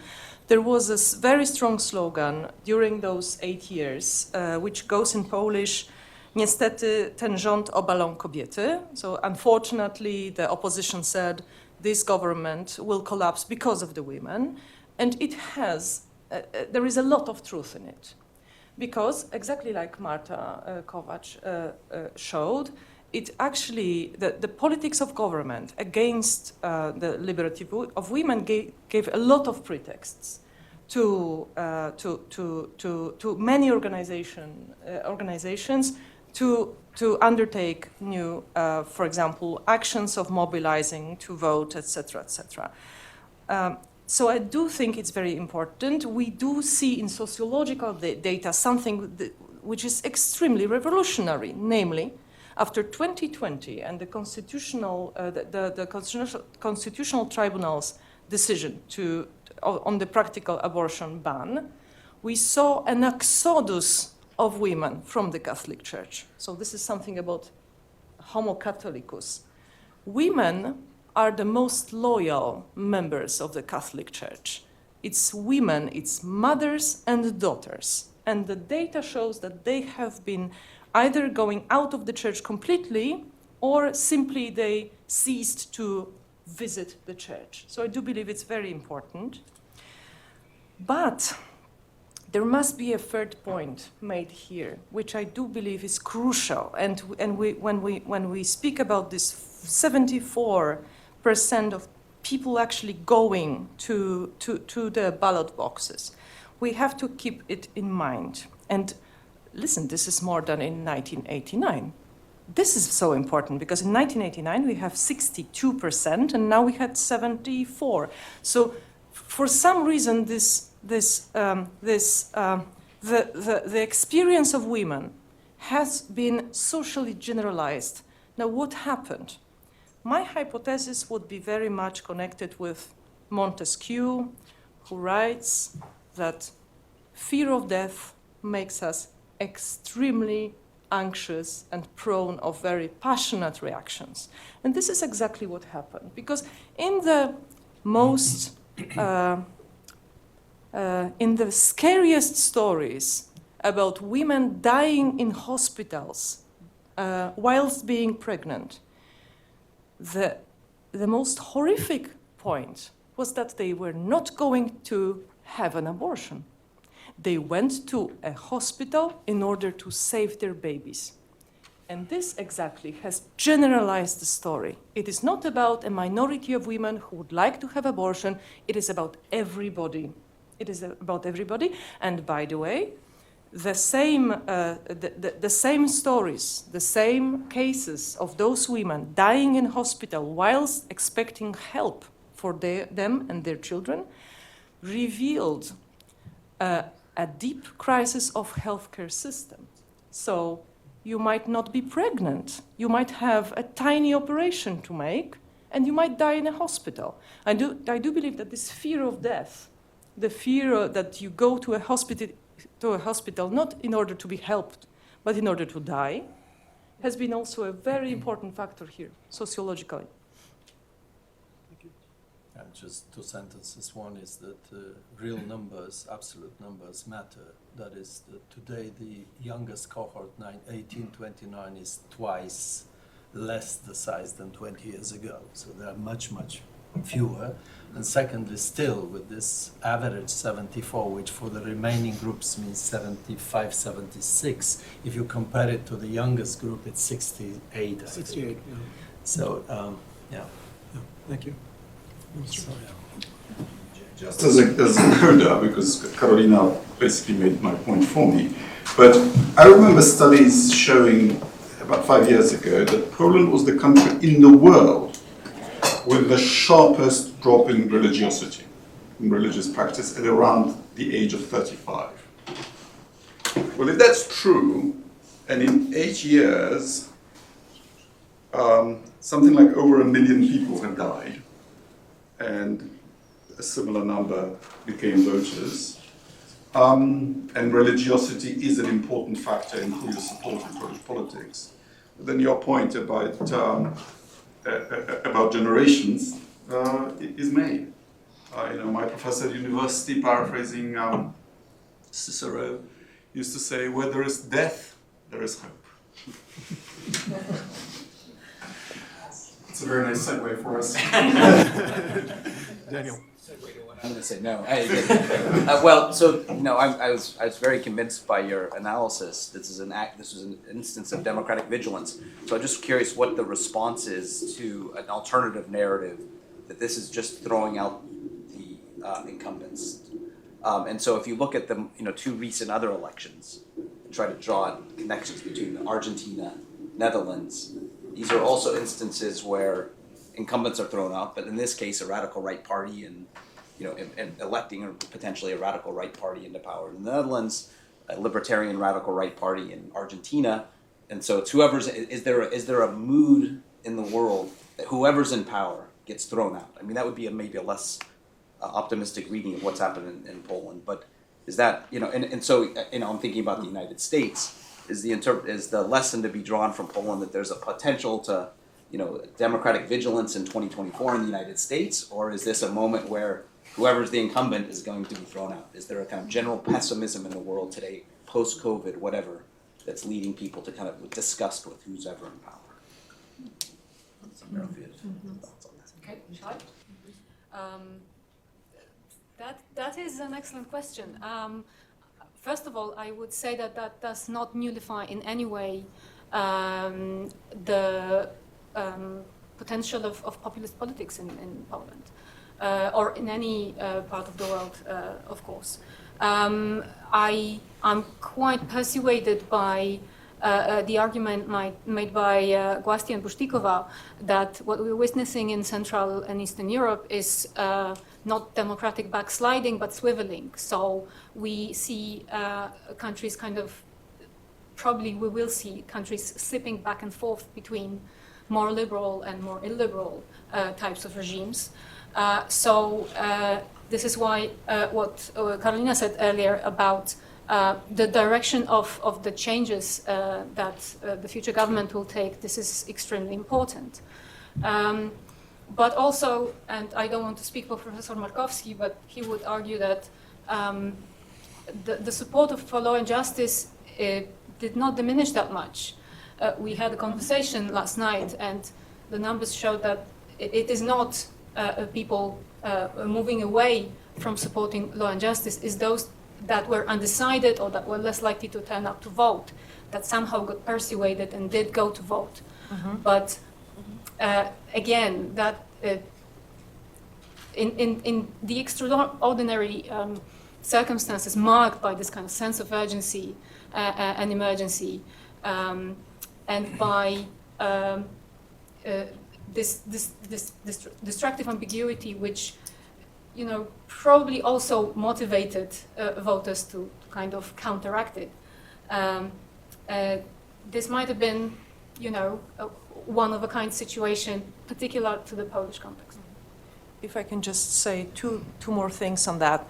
there was this very strong slogan during those 8 years, which goes in Polish, niestety ten rząd obalą kobiety. So unfortunately, the opposition said this government will collapse because of the women. And it has, there is a lot of truth in it. because exactly like Marta Kovac showed, it actually, the politics of government against the liberty of women gave a lot of pretexts to many organizations to undertake new, for example, actions of mobilizing to vote, etc., etc. So I do think it's very important. We do see in sociological data something which is extremely revolutionary, namely, after 2020 and the constitutional tribunal's decision on the practical abortion ban, we saw an exodus of women from the Catholic Church. So this is something about Homo Catholicus. Women are the most loyal members of the Catholic Church. It's women, it's mothers and daughters. And the data shows that they have been either going out of the church completely or simply they ceased to visit the church. So I do believe it's very important. But there must be a third point made here, which I do believe is crucial. And when we speak about this 74% of people actually going to the ballot boxes, we have to keep it in mind. And listen, this is more than in 1989. This is so important because in 1989 we have 62% and now we had 74%. So for some reason the experience of women has been socially generalized. Now what happened? My hypothesis would be very much connected with Montesquieu, who writes that fear of death makes us extremely anxious and prone of very passionate reactions. And this is exactly what happened, because in the most, in the scariest stories about women dying in hospitals whilst being pregnant, the most horrific point was that they were not going to have an abortion. They went to a hospital in order to save their babies. And this exactly has generalized the story. It is not about a minority of women who would like to have abortion. It is about everybody. It is about everybody. And by the way, the same stories, the same cases of those women dying in hospital whilst expecting help for them and their children revealed a deep crisis of healthcare system. So you might not be pregnant. You might have a tiny operation to make, and you might die in a hospital. I do believe that this fear of death, the fear that you go to a hospital not in order to be helped, but in order to die, has been also a very important factor here, sociologically. And just two sentences. One is that real numbers, absolute numbers matter. That is, today the youngest cohort, 18-29, is twice less the size than 20 years ago. So there are much, much fewer. And secondly, still with this average 74, which for the remaining groups means 75, 76, if you compare it to the youngest group, it's 68. 68, yeah. So, yeah. Yeah. Thank you. Just as a coda, because Carolina basically made my point for me, but I remember studies showing about 5 years ago that Poland was the country in the world with the sharpest drop in religiosity, in religious practice, at around the age of 35. Well, if that's true, and in 8 years, something like over 1 million people have died, and a similar number became voters. And religiosity is an important factor in who you support in Polish politics. But then your point about generations is made. My professor at university, paraphrasing Cicero, used to say, where there is death, there is hope. It's a very nice segue for us. Daniel. Segue to what I'm going to say no. Well, so no, I was very convinced by your analysis. This is This was an instance of democratic vigilance. So I'm just curious what the response is to an alternative narrative that this is just throwing out the incumbents. And so if you look at the two recent other elections and try to draw connections between Argentina, Netherlands, these are also instances where incumbents are thrown out, but in this case, a radical right party and electing potentially a radical right party into power in the Netherlands, a libertarian radical right party in Argentina, and so it's whoever's. Is there a mood in the world that whoever's in power gets thrown out? I mean, that would be maybe a less optimistic reading of what's happened in Poland, but is that and so I'm thinking about the United States. Is the lesson to be drawn from Poland that there's a potential to democratic vigilance in 2024 in the United States, or is this a moment where whoever's the incumbent is going to be thrown out? Is there a kind of general pessimism in the world today, post-COVID, whatever, that's leading people to kind of disgust with who's ever in power? Okay, shall I? That is an excellent question. First of all, I would say that does not nullify in any way the potential of populist politics in Poland, or in any part of the world, of course. I'm quite persuaded by the argument made by Guasti and Bushtikova that what we're witnessing in Central and Eastern Europe is not democratic backsliding, but swiveling. So we see countries probably we will see countries slipping back and forth between more liberal and more illiberal types of regimes. So this is why what Karolina said earlier about the direction of the changes that the future government will take, this is extremely important. But also, and I don't want to speak for Professor Markowski, but he would argue that the support for law and justice did not diminish that much. We had a conversation last night, and the numbers showed that it is not people moving away from supporting law and justice, is those that were undecided or that were less likely to turn up to vote, that somehow got persuaded and did go to vote. Mm-hmm. But again, that in the extraordinary circumstances marked by this kind of sense of urgency and emergency, and by this destructive ambiguity, which probably also motivated voters to kind of counteract it. This might have been, a one-of-a-kind situation, particular to the Polish context. If I can just say two more things on that.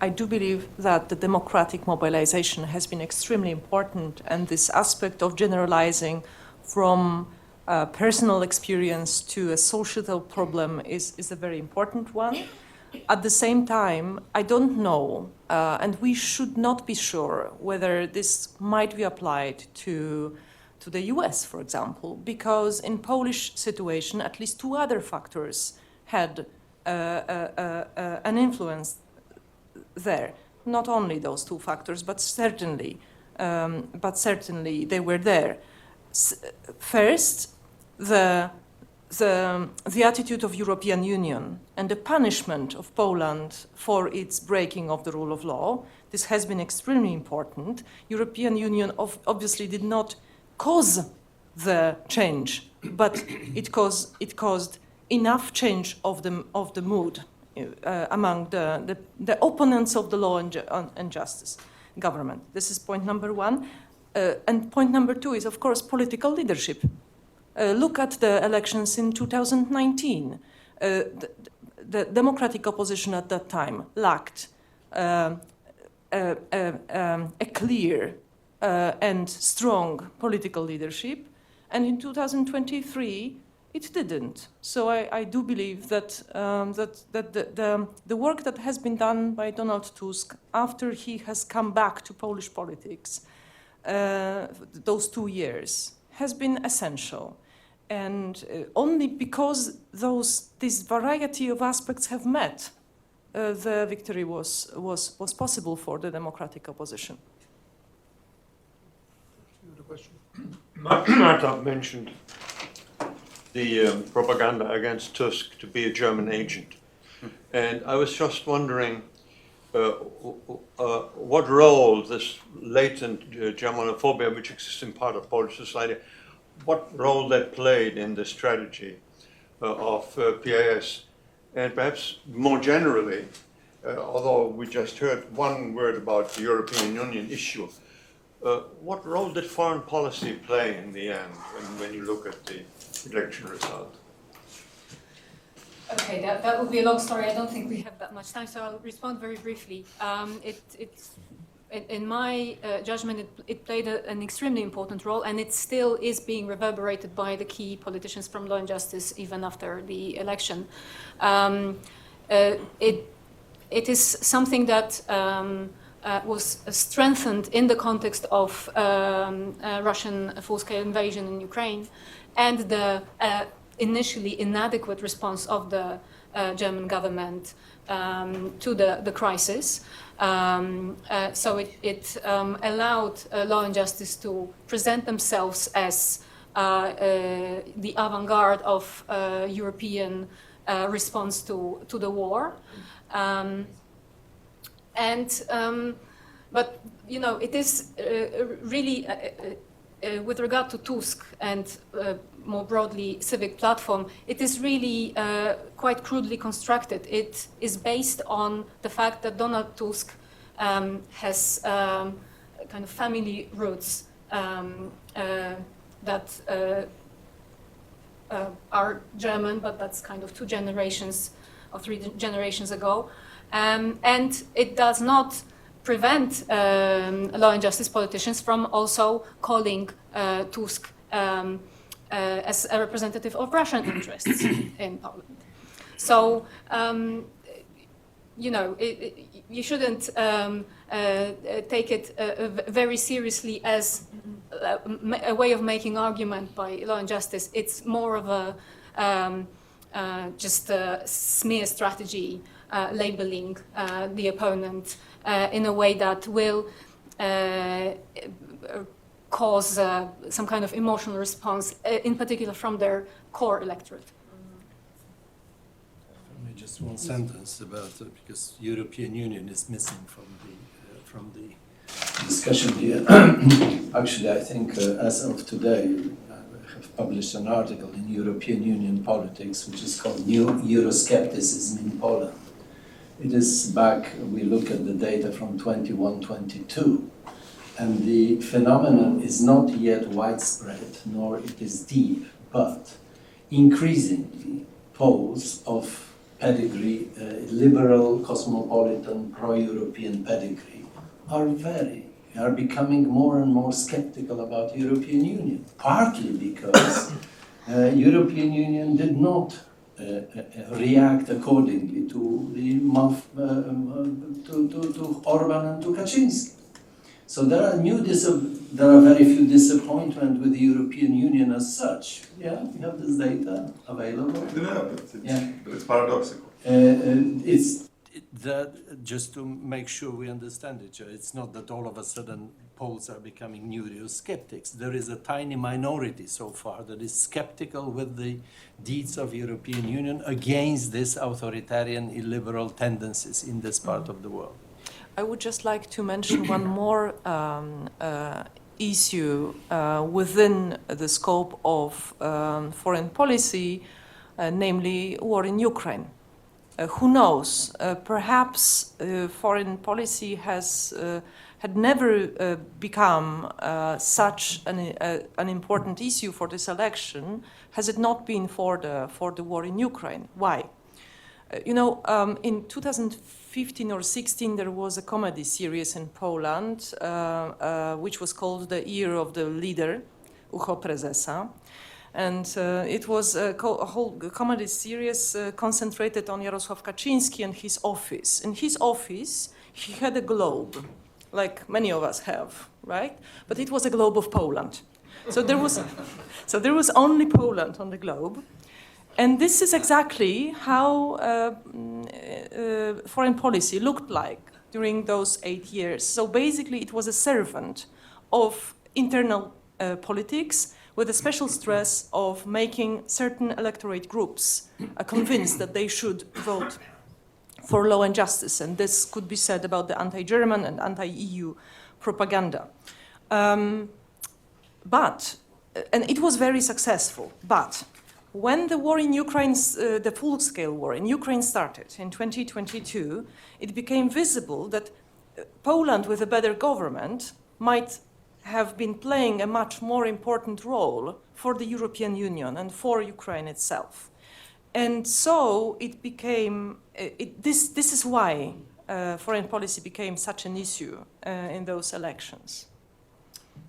I do believe that the democratic mobilization has been extremely important, and this aspect of generalizing from personal experience to a societal problem is a very important one. At the same time, I don't know, and we should not be sure whether this might be applied to the US, for example, because in Polish situation, at least two other factors had an influence there. Not only those two factors, but certainly they were there. First, the attitude of European Union and the punishment of Poland for its breaking of the rule of law. This has been extremely important. European Union obviously did not cause the change, but it caused enough change of the mood among the opponents of the law and justice government. This is point number one. And point number two is, of course, political leadership. Look at the elections in 2019. The democratic opposition at that time lacked a clear and strong political leadership, and in 2023 it didn't. So I do believe that the work that has been done by Donald Tusk after he has come back to Polish politics, those 2 years, has been essential. And only because this variety of aspects have met, the victory was possible for the democratic opposition. Marta mentioned the propaganda against Tusk to be a German agent. And I was just wondering what role this latent Germanophobia, which exists in part of Polish society, what role that played in the strategy of PIS. And perhaps more generally, although we just heard one word about the European Union issue, what role did foreign policy play in the end when you look at the election result? Okay, that would be a long story. I don't think we have that much time, so I'll respond very briefly. In my judgment, it played an extremely important role, and it still is being reverberated by the key politicians from Law and Justice even after the election. It is something that was strengthened in the context of Russian full-scale invasion in Ukraine and the initially inadequate response of the German government to the crisis. So it allowed Law and Justice to present themselves as the avant-garde of European response to the war. But you know, it is really with regard to Tusk and more broadly civic platform, it is really quite crudely constructed. It is based on the fact that Donald Tusk has kind of family roots that are German, but that's kind of 2 generations or 3 generations ago. And it does not prevent Law and Justice politicians from also calling Tusk as a representative of Russian interests in Poland. So, you know, you shouldn't take it very seriously as a way of making argument by Law and Justice. It's more of a just a smear strategy, labeling the opponent in a way that will cause some kind of emotional response, in particular from their core electorate. Just one sentence about because European Union is missing from the discussion here. Actually, I think as of today, I have published an article in European Union Politics, which is called New Euroscepticism in Poland. It is back, we look at the data from 21-22, and the phenomenon is not yet widespread, nor it is deep, but increasingly Poles of pedigree, liberal, cosmopolitan, pro-European pedigree, are becoming more and more skeptical about European Union, partly because European Union did not react accordingly to to Orban and to Kaczynski. So there are very few disappointments with the European Union as such. Yeah, we have this data available. No, but it's paradoxical. It's that just to make sure we understand each other. It's not that all of a sudden Poles are becoming new Eurosceptics. There is a tiny minority so far that is skeptical with the deeds of European Union against these authoritarian, illiberal tendencies in this part of the world. I would just like to mention one more issue within the scope of foreign policy, namely war in Ukraine. Who knows? Perhaps foreign policy had never become such an important issue for this election, has it not been for the war in Ukraine. Why? You know, in 2015 or 16, there was a comedy series in Poland, which was called The Year of the Leader, Ucho Prezesa. And it was a whole comedy series concentrated on Jarosław Kaczynski and his office. In his office, he had a globe, like many of us have, right? But it was a globe of Poland. So there was only Poland on the globe. And this is exactly how foreign policy looked like during those 8 years. So basically, it was a servant of internal politics with a special stress of making certain electorate groups convinced that they should vote for law and justice. And this could be said about the anti-German and anti-EU propaganda. And it was very successful. But when the war in Ukraine, the full-scale war in Ukraine started in 2022, it became visible that Poland with a better government might have been playing a much more important role for the European Union and for Ukraine itself. And so it became, this is why foreign policy became such an issue in those elections.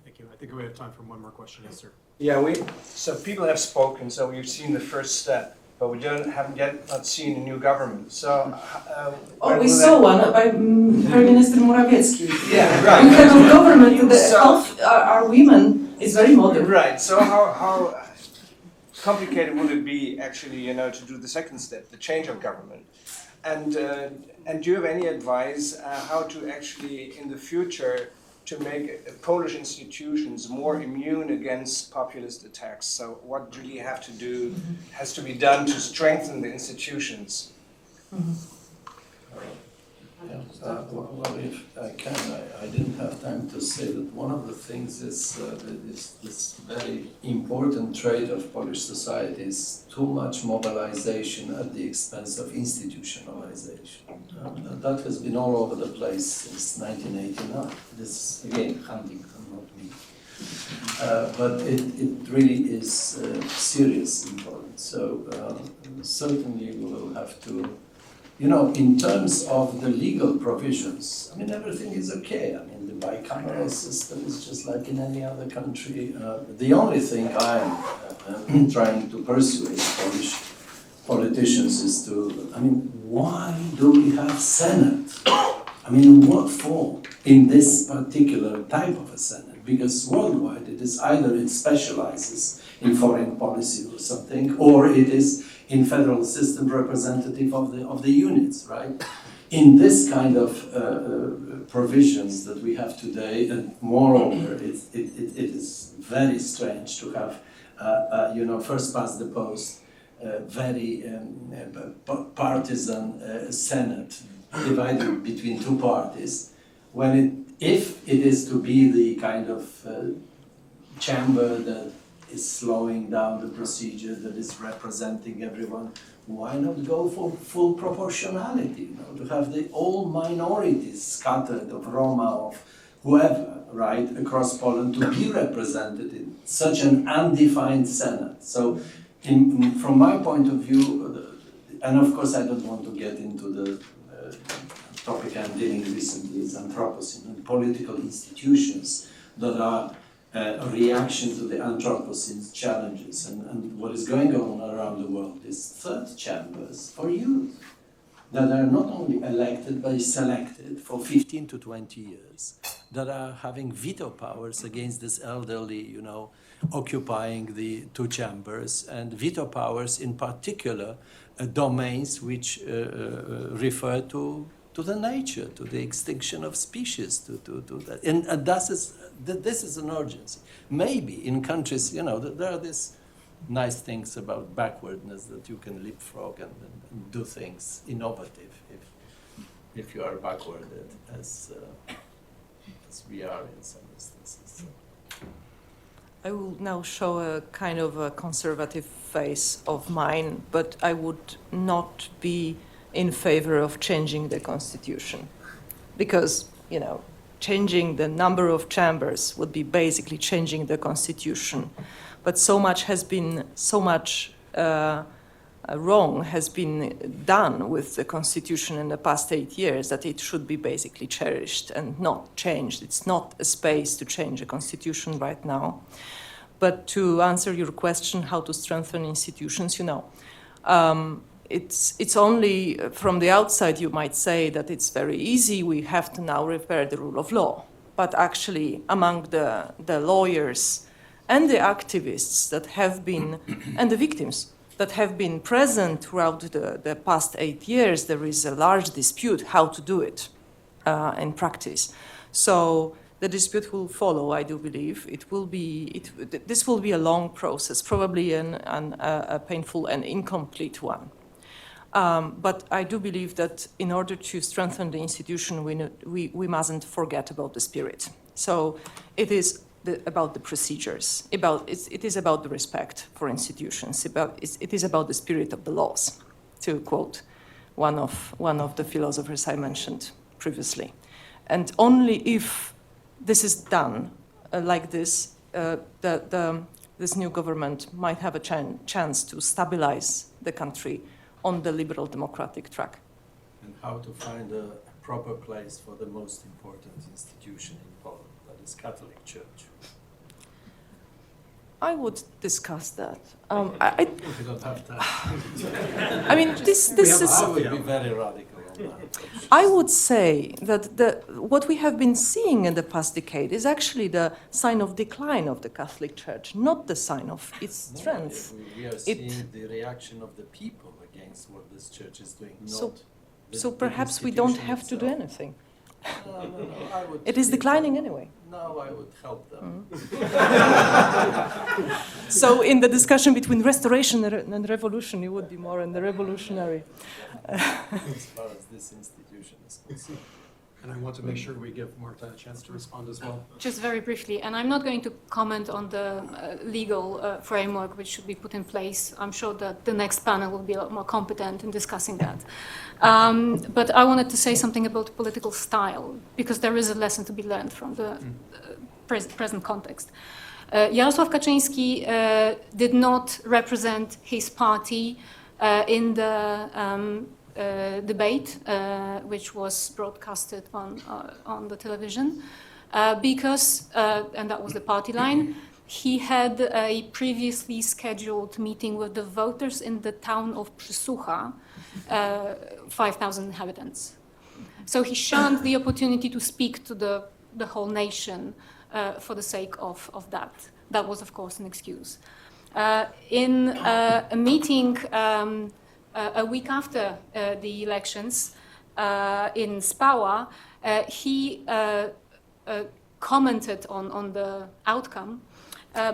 Thank you. I think we have time for one more question. Yes, sir. Yeah, so people have spoken, so we've seen the first step, but we haven't yet not seen a new government. So, we saw one by Prime Minister Morawiecki. Yeah, right. We have a government, our women is very modern. Right, so how complicated will it be actually, to do the second step, the change of government? And do you have any advice how to actually, in the future, to make Polish institutions more immune against populist attacks? So what really has to be done to strengthen the institutions? Well, if I can, I didn't have time to say that one of the things is this very important trait of Polish society is too much mobilization at the expense of institutionalization. That has been all over the place since 1989. This, again, Huntington, not me. But it really is serious in Poland. So certainly we will have to, in terms of the legal provisions, I mean, everything is okay. I mean, the bicameral system is just like in any other country. The only thing I'm trying to persuade Polish politicians is why do we have Senate? I mean, what for in this particular type of a Senate? Because worldwide it specializes in foreign policy or something, or it is in federal system representative of the units, right? In this kind of provisions that we have today, and moreover, it is very strange to have, first past the post, very partisan Senate divided between two parties, if it is to be the kind of chamber that is slowing down the procedure, that is representing everyone, why not go for full proportionality? To have all minorities scattered of Roma, of whoever, right, across Poland to be represented in such an undefined Senate. So, from my point of view, and of course I don't want to get into the topic I'm dealing recently is Anthropocene, political institutions that are a reaction to the Anthropocene's challenges. And what is going on around the world is third chambers for youth that are not only elected but selected for 15 to 20 years, that are having veto powers against this elderly, occupying the two chambers, and veto powers in particular domains which refer to the nature, to the extinction of species, to that. And this is an urgency. Maybe in countries, there are these nice things about backwardness that you can leapfrog and do things innovative if you are backward as we are in some instances. I will now show a kind of a conservative face of mine, but I would not be in favor of changing the constitution, because, changing the number of chambers would be basically changing the constitution. But so much wrong has been done with the constitution in the past 8 years that it should be basically cherished and not changed. It's not a space to change a constitution right now. But to answer your question, how to strengthen institutions, it's only from the outside you might say that it's very easy, we have to now repair the rule of law. But actually, among the lawyers and the activists that have been, and the victims that have been present throughout the past 8 years, there is a large dispute how to do it in practice. So the dispute will follow, I do believe. This will be a long process, probably a painful and incomplete one. But I do believe that in order to strengthen the institution, we mustn't forget about the spirit. So it is about the procedures, it is about the respect for institutions, it is about the spirit of the laws, to quote one of the philosophers I mentioned previously. And only if this is done like this, this new government might have a chance to stabilize the country on the liberal democratic track. And how to find a proper place for the most important institution in Poland, that is Catholic Church. I would discuss that. We don't have time. I mean, this is. I would be very radical on that. I would say that what we have been seeing in the past decade is actually the sign of decline of the Catholic Church, not the sign of its strength. We are seeing the reaction of the people against what this church is doing. So perhaps we don't have to do anything. No, I would. It is declining anyway. No, I would help them. So in the discussion between restoration and revolution, you would be more in the revolutionary. As far as this institution is concerned. And I want to make sure we give Marta a chance to respond as well. Just very briefly, and I'm not going to comment on the legal framework which should be put in place. I'm sure that the next panel will be a lot more competent in discussing that. But I wanted to say something about political style, because there is a lesson to be learned from the present context. Jarosław Kaczyński did not represent his party in the debate, which was broadcasted on the television, because, and that was the party line, he had a previously scheduled meeting with the voters in the town of Przysłucha, 5,000 inhabitants. So he shunned the opportunity to speak to the whole nation for the sake of that. That was, of course, an excuse. In a meeting a week after the elections in Spała, he commented on the outcome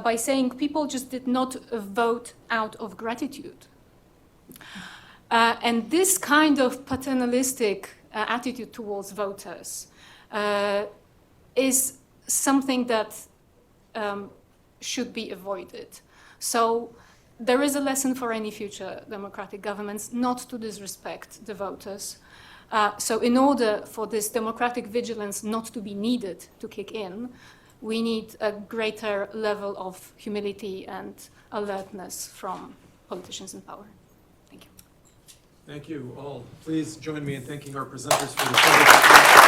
by saying people just did not vote out of gratitude. And this kind of paternalistic attitude towards voters is something that should be avoided. So there is a lesson for any future democratic governments not to disrespect the voters. So in order for this democratic vigilance not to be needed to kick in, we need a greater level of humility and alertness from politicians in power. Thank you. Thank you all. Please join me in thanking our presenters for the